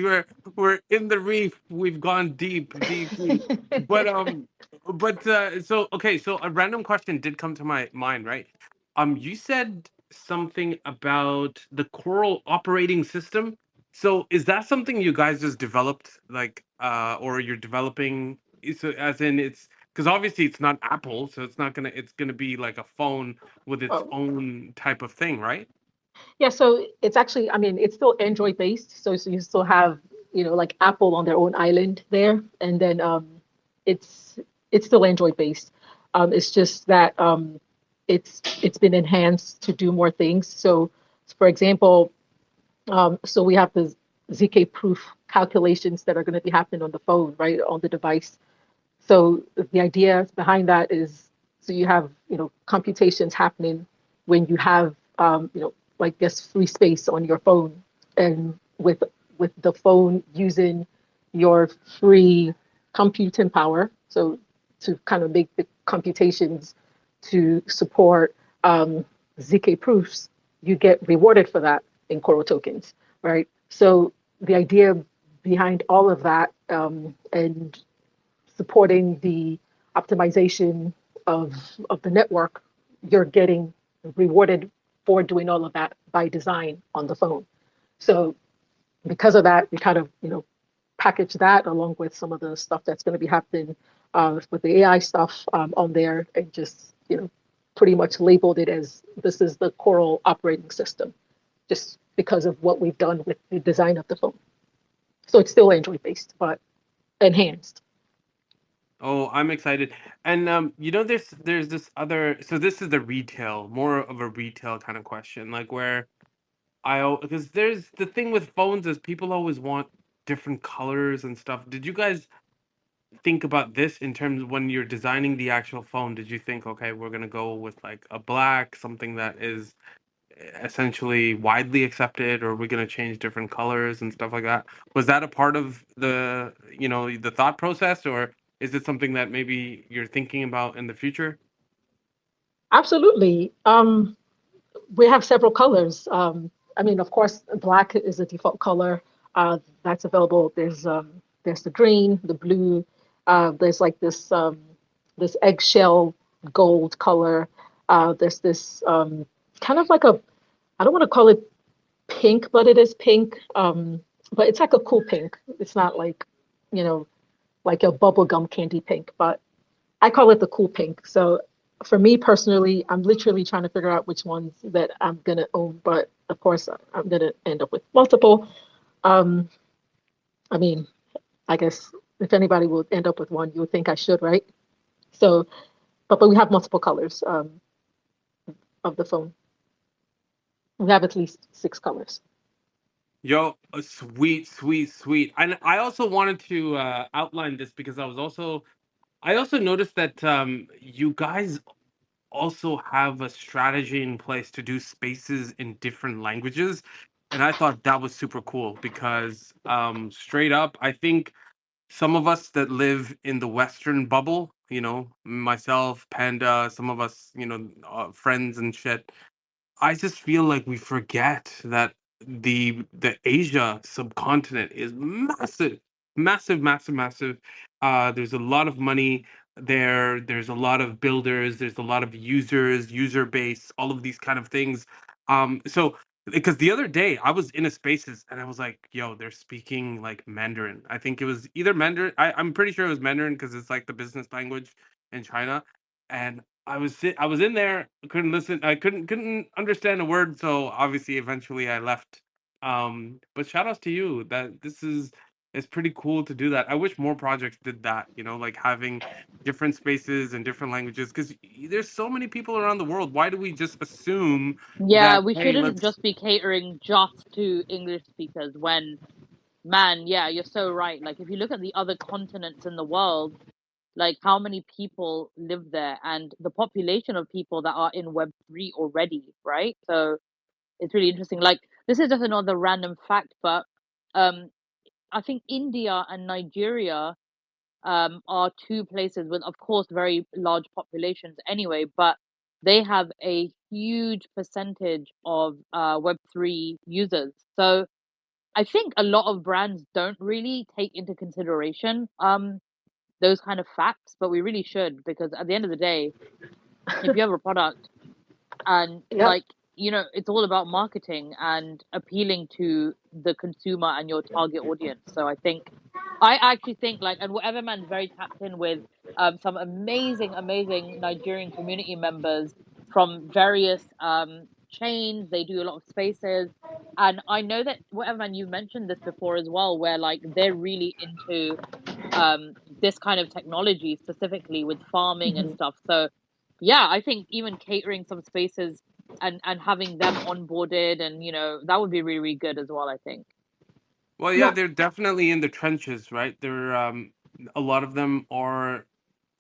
we're in the reef. We've gone deep. But so okay, so a random question did come to my mind, right? You said something about the Coral operating system. So is that something you guys just developed, like, or you're developing? So as in, it's because obviously it's not Apple, so it's gonna be like a phone with its Oh, own type of thing, right? yeah, so it's actually, I mean, it's still Android based. So you still have, like Apple on their own island there. And then it's it's still Android based. It's just that it's been enhanced to do more things. So for example, So we have the ZK proof calculations that are going to be happening on the phone, right, on the device. So the idea behind that is so you have, computations happening when you have, like this free space on your phone, and with the phone using your free computing power, so to kind of make the computations to support ZK proofs, you get rewarded for that in Coral tokens, right? So the idea behind all of that, and supporting the optimization of the network, you're getting rewarded for doing all of that by design on the phone. So because of that, we kind of package that along with some of the stuff that's going to be happening with the AI stuff on there, and just pretty much labeled it as this is the Coral operating system, just because of what we've done with the design of the phone. So it's still Android based, but enhanced. Oh, I'm excited. And there's this other, so this is the retail, more of a retail kind of question, like where because there's the thing with phones is people always want different colors and stuff. Did you guys think about this in terms of when you're designing the actual phone? Did you think, okay, we're gonna go with like a black, something that is essentially widely accepted, or we're gonna change different colors and stuff like that? Was that a part of the thought process, or is it something that maybe you're thinking about in the future? Absolutely. We have several colors. I mean, of course, black is a default color that's available. There's the green, the blue. There's like this eggshell gold color. There's this kind of like a, I don't want to call it pink, but it is pink. But it's like a cool pink. It's not like, you know, like a bubblegum candy pink, but I call it the cool pink. So for me personally, I'm literally trying to figure out which ones that I'm gonna own. But of course, I'm gonna end up with multiple. Um, I mean, I guess if anybody will end up with one, you would think I should, right? So, but we have multiple colors of the phone. We have at least six colors. Yo, sweet, sweet, sweet. And I also wanted to outline this because I also noticed that you guys also have a strategy in place to do spaces in different languages. And I thought that was super cool because straight up, I think some of us that live in the Western bubble, myself, Panda, some of us, friends and shit, I just feel like we forget that the Asia subcontinent is massive, massive, massive, massive. There's a lot of money there. There's a lot of builders. There's a lot of users, user base, all of these kind of things. So because the other day I was in a spaces and I was like, yo, they're speaking like Mandarin. I think it was either Mandarin. I'm pretty sure it was Mandarin because it's like the business language in China. And I was in there, couldn't listen, I couldn't understand a word, so obviously eventually I left. But shout outs to you that it's pretty cool to do that. I wish more projects did that, like having different spaces and different languages because there's so many people around the world. Why do we just assume Yeah, that, we hey, shouldn't let's just be catering just to English speakers when, man, yeah, you're so right. Like, if you look at the other continents in the world, like how many people live there and the population of people that are in Web3 already, right? So it's really interesting. Like, this is just another random fact, but um, I think India and Nigeria are two places with, of course, very large populations anyway, but they have a huge percentage of Web3 users. So I think a lot of brands don't really take into consideration those kind of facts, but we really should because at the end of the day, if you have a product and Yep. like it's all about marketing and appealing to the consumer and your target audience. So I actually think like, and whatever man's very tapped in with some amazing Nigerian community members from various chains. They do a lot of spaces, and I know that whatever man, you mentioned this before as well, where like they're really into this kind of technology specifically with farming and Mhm. stuff. So yeah, I think even catering some spaces and having them onboarded, and that would be really, really good as well, I think. Well, yeah, Yeah. they're definitely in the trenches, right? They're a lot of them are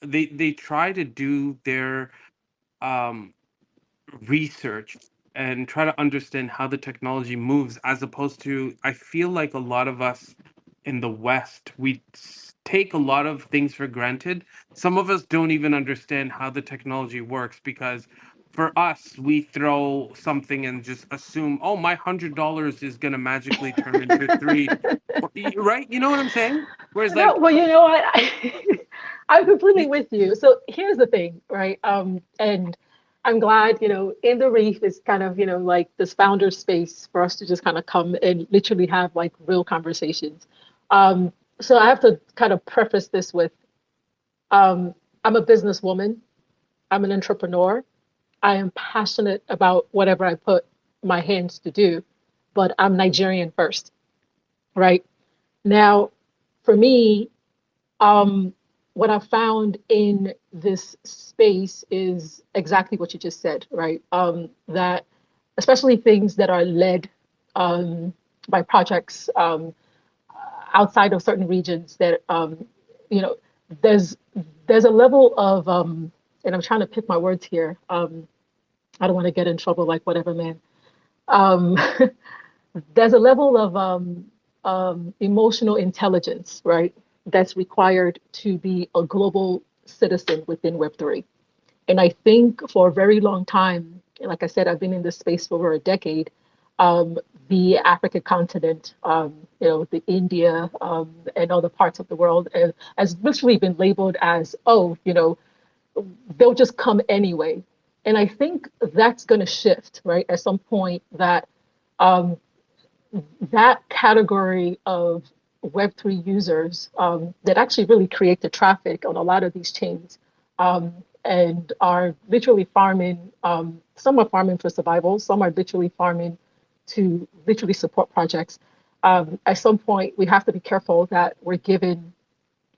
they try to do their um research and try to understand how the technology moves, as opposed to, I feel like a lot of us in the West, take a lot of things for granted. Some of us don't even understand how the technology works, because for us, we throw something and just assume, oh, my $100 is going to magically turn into three. Right, you know what I'm saying? Whereas, No, like, well, you know what? I'm completely with you. So here's the thing, right? And I'm glad, in the Reef is kind of, like this founder space for us to just kind of come and literally have like real conversations. Um, so I have to kind of preface this with, um, I'm a businesswoman. I'm an entrepreneur. I am passionate about whatever I put my hands to do, but I'm Nigerian first, right? Now, for me, um, what I found in this space is exactly what you just said, right? That especially things that are led by projects outside of certain regions, that you know, there's there's a level of and I'm trying to pick my words here. I don't want to get in trouble, like whatever, man. Um, there's a level of emotional intelligence, right, that's required to be a global citizen within Web3. And I think for a very long time, like I said, I've been in this space for over a decade. Um, the African continent, the India and other parts of the world, has literally been labeled as, oh, they'll just come anyway. And I think that's going to shift, right? At some point, um, that category of Web3 users that actually really create the traffic on a lot of these chains and are literally farming. Some are farming for survival, some are literally farming to literally support projects. At some point, we have to be careful that we're giving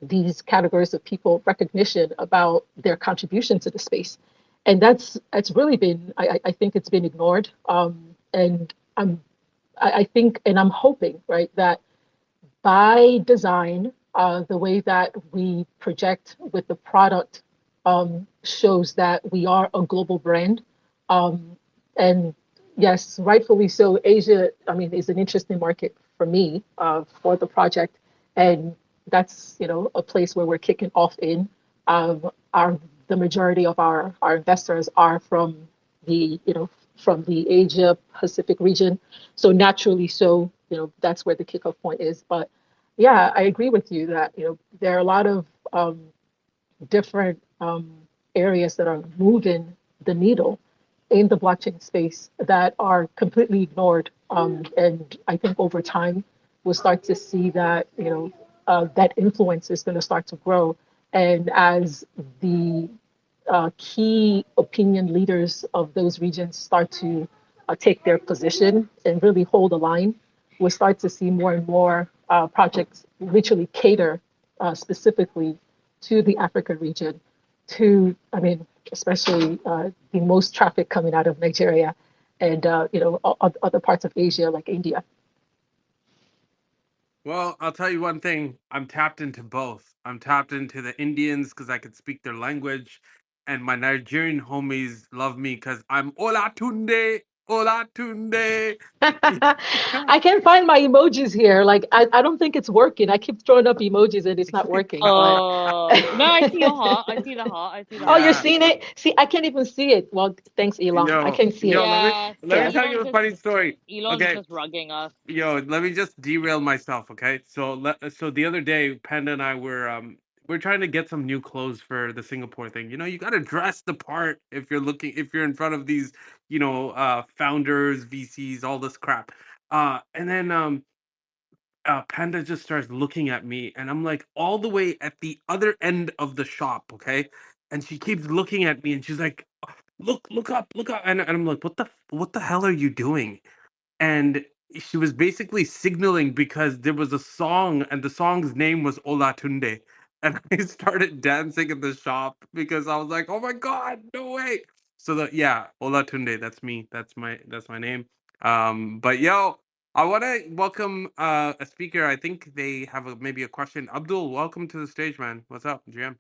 these categories of people recognition about their contribution to the space. And that's really been, I think it's been ignored. And I think, and I'm hoping, right, that by design, the way that we project with the product shows that we are a global brand. Um, and yes, rightfully so, Asia, I mean, is an interesting market for me for the project. And that's, a place where we're kicking off in. Our The majority of our investors are from the Asia Pacific region. So naturally, that's where the kickoff point is. But yeah, I agree with you that there are a lot of different areas that are moving the needle in the blockchain space that are completely ignored. And I think over time we'll start to see that that influence is going to start to grow. And as the key opinion leaders of those regions start to take their position and really hold a line, we'll start to see more and more projects literally cater specifically to the African region, I mean, especially the most traffic coming out of Nigeria and, other parts of Asia like India. well, I'll tell you one thing. I'm tapped into both. I'm tapped into the Indians because I could speak their language, and my Nigerian homies love me because I'm Ola Tunde, Ola Tunde. I can't find my emojis here. Like, I don't think it's working. I keep throwing up emojis and it's not working. But Oh, no, I see your heart. I see the heart. I see the oh, you're Yeah, heart. seeing it? See, I can't even see it. Well, thanks, Elon. I yo, can't see yo, it. Yeah, let me Yeah. tell you a funny story. Elon's Okay, just rugging us. yo, let me just derail myself, okay? So the other day, Panda and I we're trying to get some new clothes for the Singapore thing. You got to dress the part if you're in front of these, founders, VCs, all this crap. And then Panda just starts looking at me, and I'm like all the way at the other end of the shop, okay? And she keeps looking at me, and she's like, look up," and I'm like, what the hell are you doing? And she was basically signaling because there was a song, and the song's name was Ola Tunde. And I started dancing in the shop because I was like, oh my God, no way. So yeah, Olatunde, that's me. That's my name. But yo, I want to welcome a speaker. I think they have maybe a question. Abdul, welcome to the stage, man. What's up, GM?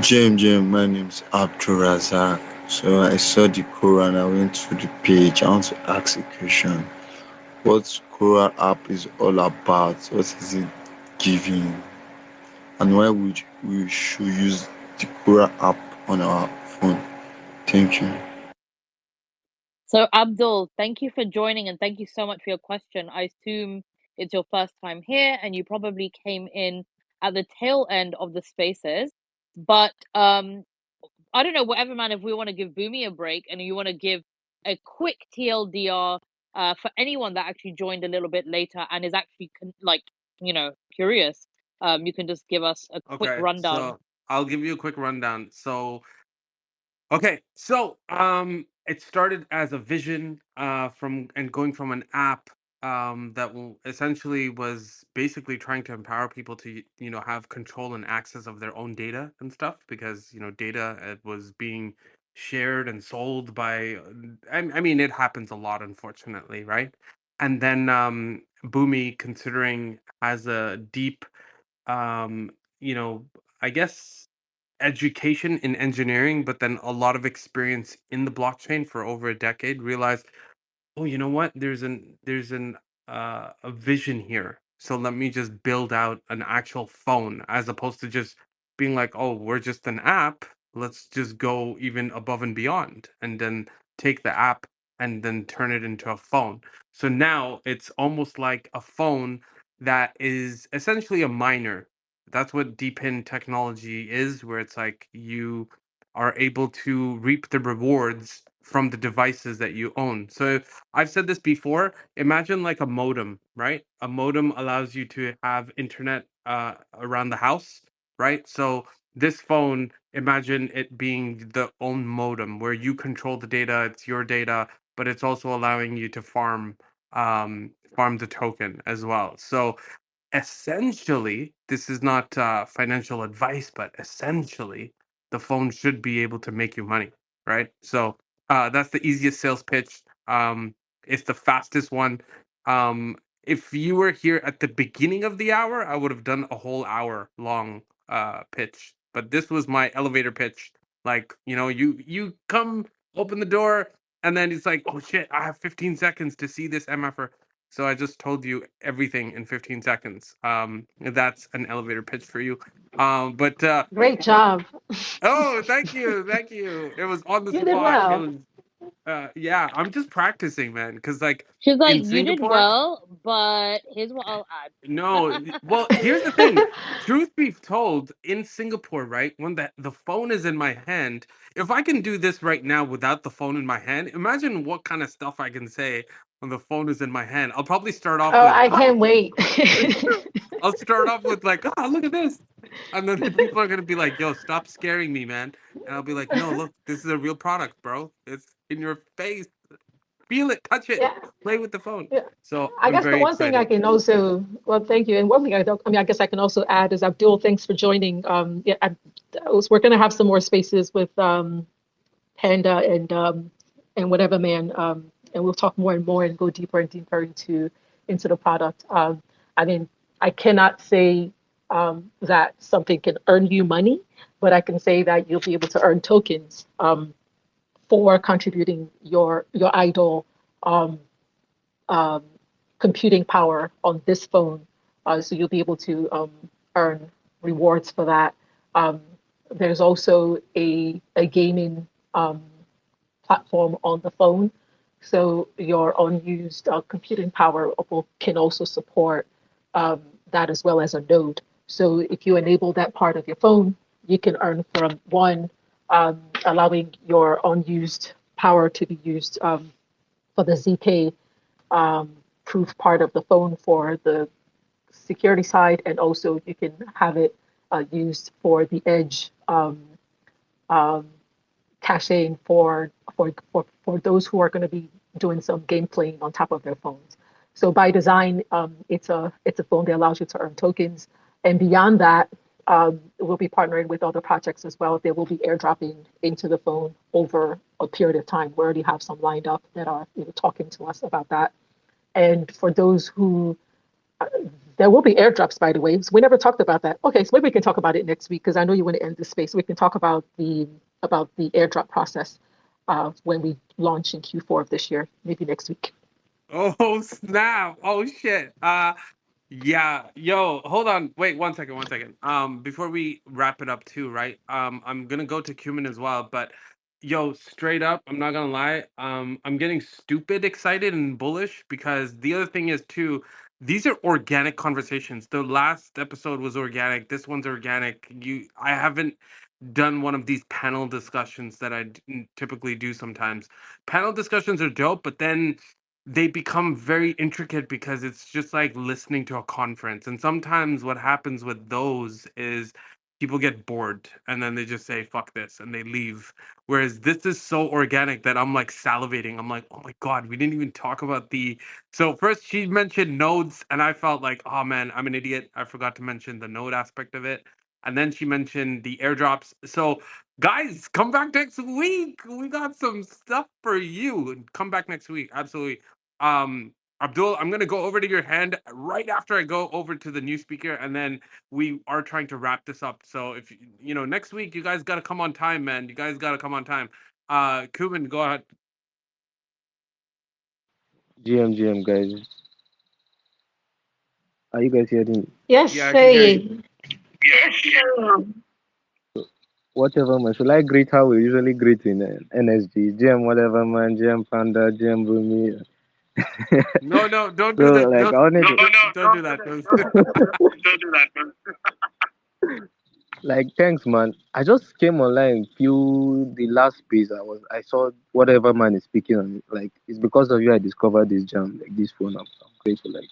Jim, my name's Abdul Razak. So I saw the Quran, I went to the page. I want to ask a question. What Quran app is all about? What is it giving? And why would we should use the Quran app on our phone? Thank you. So, Abdul, thank you for joining and thank you so much for your question. I assume it's your first time here and you probably came in at the tail end of the spaces. But I don't know, whatever, man, if we want to give Boomy a break and you want to give a quick TLDR for anyone that actually joined a little bit later and is actually curious, you can just give us a quick Okay, rundown. so I'll give you a quick rundown. So okay, so it started as a vision from and going from an app that essentially was basically trying to empower people to have control and access of their own data and stuff because data was being shared and sold by I mean it happens a lot unfortunately, right? And then Boomi considering has a deep um you know I guess education in engineering, but then a lot of experience in the blockchain for over a decade, realized, oh, you know what? There's a vision here. So let me just build out an actual phone as opposed to just being like, oh, we're just an app. Let's just go even above and beyond and then take the app and then turn it into a phone. So now it's almost like a phone that is essentially a miner. That's what deep-in technology is, where it's like you are able to reap the rewards from the devices that you own. So I've said this before. Imagine like a modem, right? A modem allows you to have internet around the house, right? So this phone, imagine it being the own modem where you control the data, it's your data, but it's also allowing you to farm the token as well. So essentially, this is not financial advice, but essentially, the phone should be able to make you money, right? So that's the easiest sales pitch. It's the fastest one. If you were here at the beginning of the hour, I would have done a whole hour long pitch, but this was my elevator pitch. Like, you come, open the door, and then it's like, oh shit, I have 15 seconds to see this MFR. So I just told you everything in 15 seconds. That's an elevator pitch for you. But Great job. oh, thank you, thank you. It was on the You did spot. It well. was yeah. I'm just practicing, man. Because like She's like, in you did Singapore, well, but here's what I'll no. add. Well, here's the thing. Truth be told, in Singapore, right, when the phone is in my hand, if I can do this right now without the phone in my hand, imagine what kind of stuff I can say when the phone is in my hand. I'll probably start off Oh, with, I can't wait. I'll start off with like, look at this. And then the people are gonna be like, yo, stop scaring me, man. And I'll be like, no, look, this is a real product, bro. It's in your face. Feel it, touch it, Yeah, play with the phone. yeah. So I I'm guess the very one thing I excited. can also, well, thank you. And one thing I guess I can also add is Abdul, thanks for joining. Yeah, we're going to have some more spaces with Panda and whatever man, and we'll talk more and more and go deeper and deeper into the product. I mean, I cannot say that something can earn you money, but I can say that you'll be able to earn tokens for contributing your idle um, um, computing power on this phone. So you'll be able to earn rewards for that. Um, there's also a gaming um, platform on the phone. So your unused computing power can also support um, that as well as a node. So if you enable that part of your phone, you can earn from one, allowing your unused power to be used for the ZK proof part of the phone for the security side, and also you can have it used for the edge um, caching for those who are going to be doing some game playing on top of their phones. So by design, it's a phone that allows you to earn tokens, and beyond that, we'll be partnering with other projects as well. They will be airdropping into the phone over a period of time. We already have some lined up that are talking to us about that. And for those who there will be airdrops, by the way. So we never talked about that. Okay, so maybe we can talk about it next week because I know you want to end this space. We can talk about the airdrop process when we launch in Q4 of this year, maybe next week. Oh snap! Oh shit! Yeah, yo, hold on. Wait, 1 second, 1 second. Before we wrap it up too, right? I'm gonna go to cumin as well, but yo, straight up, I'm not gonna lie. I'm getting stupid excited and bullish because the other thing is too, these are organic conversations. The last episode was organic. This one's organic. I haven't done one of these panel discussions that typically do sometimes. Panel discussions are dope, but then they become very intricate because it's just like listening to a conference. And sometimes what happens with those is people get bored and then they just say, fuck this, and they leave. Whereas this is so organic that I'm like salivating. I'm like, oh my God, we didn't even talk about the. So, first, she mentioned nodes, and I felt like, oh man, I'm an idiot. I forgot to mention the node aspect of it. And then she mentioned the airdrops. So, guys, come back next week. We got some stuff for you. Come back next week. Absolutely. Abdul, I'm gonna go over to your hand right after I go over to the new speaker, and then we are trying to wrap this up. So if next week you guys gotta come on time, man. You guys gotta come on time. Kuban, go ahead. GM guys, are you guys hearing me? Yes, Yeah, I can hear you. hey. Whatever man, should I greet how we usually greet in NSG? GM whatever man, GM Panda, GM Bumi. No, no, don't So do that. like I Don't wanted to don't do that. Don't. like thanks man. I just came online few the last space I saw whatever man is speaking on it. Like it's because of you I discovered this jam, like this phone. I'm grateful. Like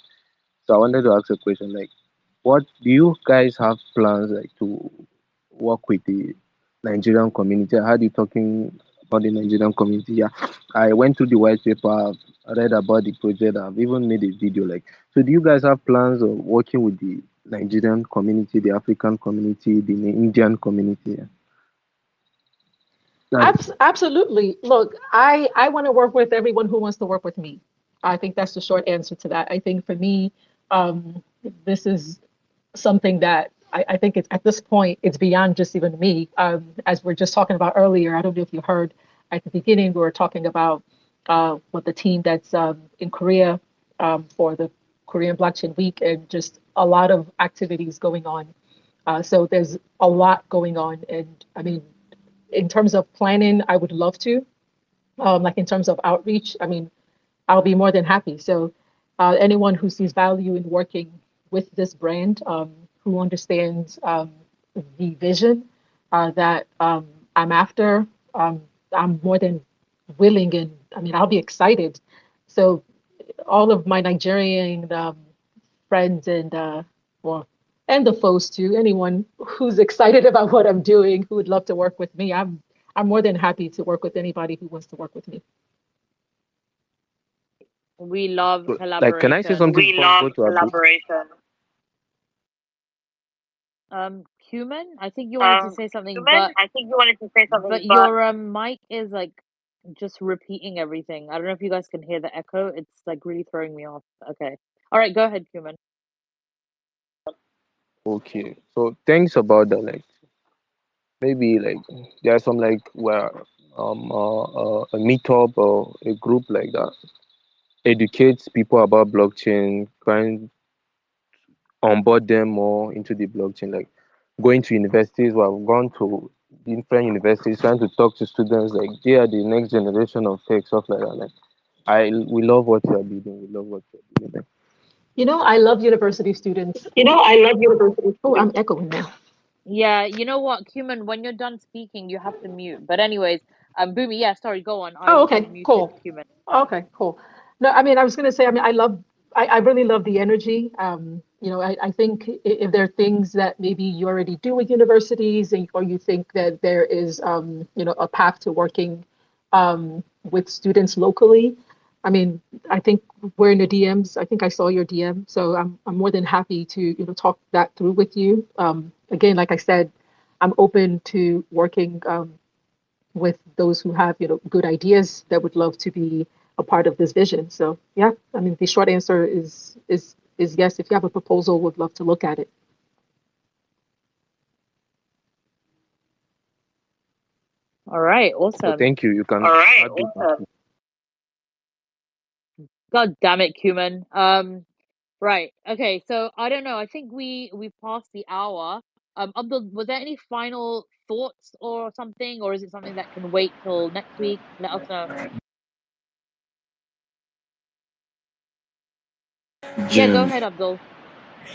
so I wanted to ask a question like what do you guys have plans like to work with the Nigerian community? I heard you talking about the Nigerian community. Yeah, I went through the white paper, I've read about the project, I've even made a video. Like, so do you guys have plans of working with the Nigerian community, the African community, the Indian community? Yeah. That's Absolutely. Look, I want to work with everyone who wants to work with me. I think that's the short answer to that. I think for me, this is something that I think it's at this point it's beyond just even me. As we're just talking about earlier, I don't know if you heard at the beginning we were talking about what the team that's in Korea for the Korean Blockchain Week and just a lot of activities going on. So there's a lot going on, and I mean, in terms of planning, I would love to. Like in terms of outreach, I mean, I'll be more than happy. So, anyone who sees value in working with this brand, who understands the vision that I'm after, I'm more than willing and I mean, I'll be excited. So, all of my Nigerian friends and well, and the foes too, anyone who's excited about what I'm doing, who would love to work with me, I'm more than happy to work with anybody who wants to work with me. We love good. Like, can I say collaboration. something before we go to our break? Cumin, I think you wanted to say something, but your mic is like just repeating everything. I don't know if you guys can hear the echo. It's like really throwing me off. Okay. All right, go ahead, Cumin. Okay. So thanks about that. Like maybe like there's some like where a meetup or a group like that educates people about blockchain, trying onboard them more into the blockchain, like going to universities. Well, I've gone to different universities trying to talk to students like they are the next generation of tech, stuff like that. Like we love what you are building. We love what you're building. Like, You know, I love university students. Oh, I'm echoing now. Yeah, you know what, Cumin, when you're done speaking, you have to mute. But anyways, Boomy, yeah, sorry, go on. Oh, I've okay, muted cool. Cumin. Okay, cool. No, I mean, I was going to say, I mean, I really love the energy. You know, I think if there are things that maybe you already do with universities or you think that there is, you know, a path to working with students locally, I mean, I think we're in the DMs. I think I saw your DM. So I'm more than happy to, you know, talk that through with you. again, like I said, I'm open to working with those who have, good ideas that would love to be a part of this vision. So yeah, I mean, the short answer is yes. If you have a proposal, would love to look at it. All right, So awesome. thank you. You can All right, add it. awesome. God damn it, Cumin. Right. Okay. So I don't know. I think we passed the hour. Abdul, was there any final thoughts or something, or is it something that can wait till next week? Let us know. Yeah, go James, ahead, Abdul.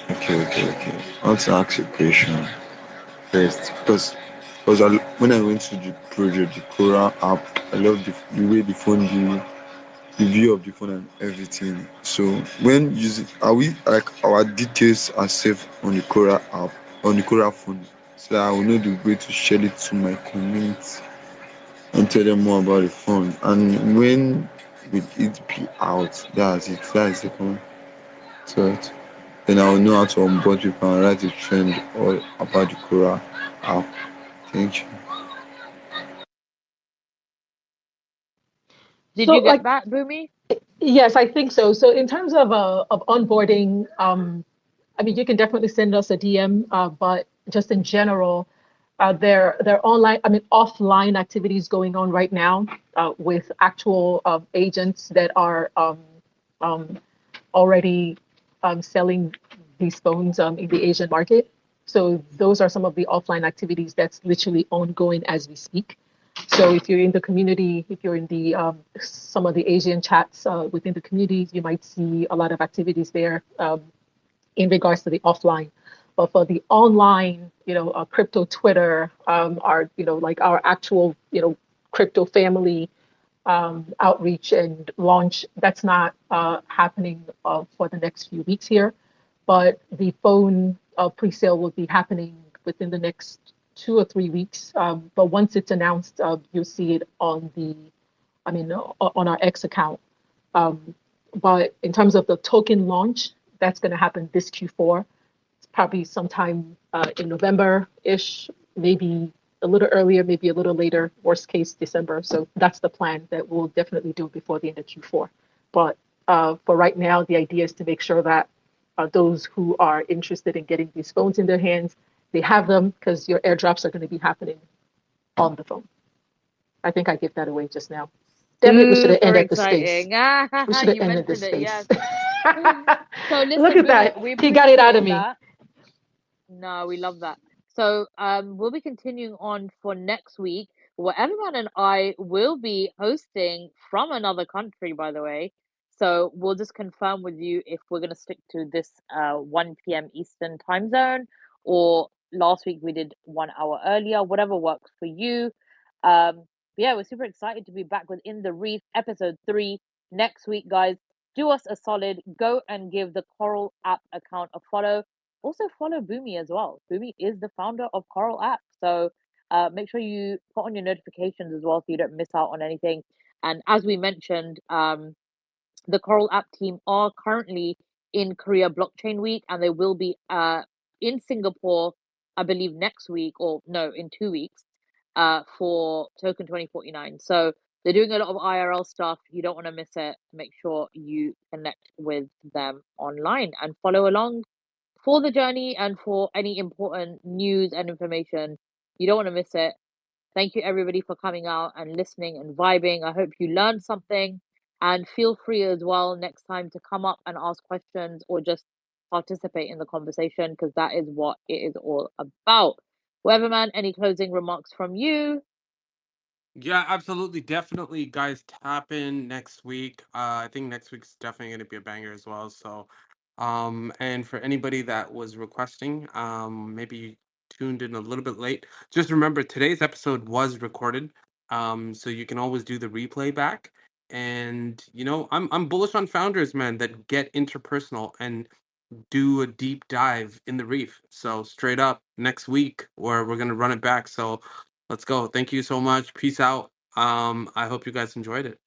okay. I want to ask you a question first because when I went to the project, the Cora app, I love the way the phone the view of the phone and everything. So when using, are we like our details are saved on the Cora app on the Cora phone, so that I will know the way to share it to my community and tell them more about the phone. And when will it be out? That's it. That is the second thought. Then I will know how to onboard people and write a trend all about the Cora app. Thank you. Did So you get like, that, Boomy? yes, I think so. So in terms of onboarding, I mean, you can definitely send us a DM, but just in general, there are online, I mean, offline activities going on right now with actual agents that are um, already selling these phones in the Asian market. So those are some of the offline activities that's literally ongoing as we speak. So if you're in the community, if you're in the some of the Asian chats within the community, you might see a lot of activities there in regards to the offline. But for the online, crypto Twitter, our, like our actual, crypto family outreach and launch, that's not happening for the next few weeks here. But the phone pre-sale will be happening within the next 2 or 3 weeks. But once it's announced, you'll see it on our X account. Um, but in terms of the token launch, that's going to happen this Q4. It's probably sometime in November-ish, maybe a little earlier, maybe a little later, worst case December. So that's the plan that we'll definitely do before the end of Q4. But for right now, the idea is to make sure that those who are interested in getting these phones in their hands, they have them because your airdrops are going to be happening on the phone. I think I gave that away just now. Damn it, we should have Super ended the space. exciting. We should have You ended the mentioned it, space. yes. So Look listen, at Boomy, that. we He got it out of appreciate me. that. No, we love that. So, we'll be continuing on for next week, where everyone and I will be hosting from another country, by the way. So we'll just confirm with you if we're going to stick to this 1 p.m. Eastern time zone, or last week we did 1 hour earlier, whatever works for you. Yeah, we're super excited to be back with In the Reef episode 3 next week, guys. Do us a solid, go and give the Coral app account a follow. Also follow Boomy as well. Boomy is the founder of Coral app. So make sure you put on your notifications as well so you don't miss out on anything. And as we mentioned, the Coral app team are currently in Korea Blockchain Week, and they will be in Singapore, I believe, next week, or no, in 2 weeks, for Token 2049. So they're doing a lot of IRL stuff. You don't want to miss it. Make sure you connect with them online and follow along for the journey and for any important news and information. You don't want to miss it. Thank you, everybody, for coming out and listening and vibing. I hope you learned something. And feel free as well next time to come up and ask questions or just participate in the conversation, because that is what it is all about. Weatherman, any closing remarks from you? Yeah, absolutely. Definitely, guys, tap in next week. I think next week's definitely going to be a banger as well. So, and for anybody that was requesting, maybe you tuned in a little bit late, just remember today's episode was recorded. So you can always do the replay back. And I'm bullish on founders, man, that get interpersonal and do a deep dive in the reef. So straight up next week, where we're gonna run it back. So let's go. Thank you so much. Peace out. I hope you guys enjoyed it.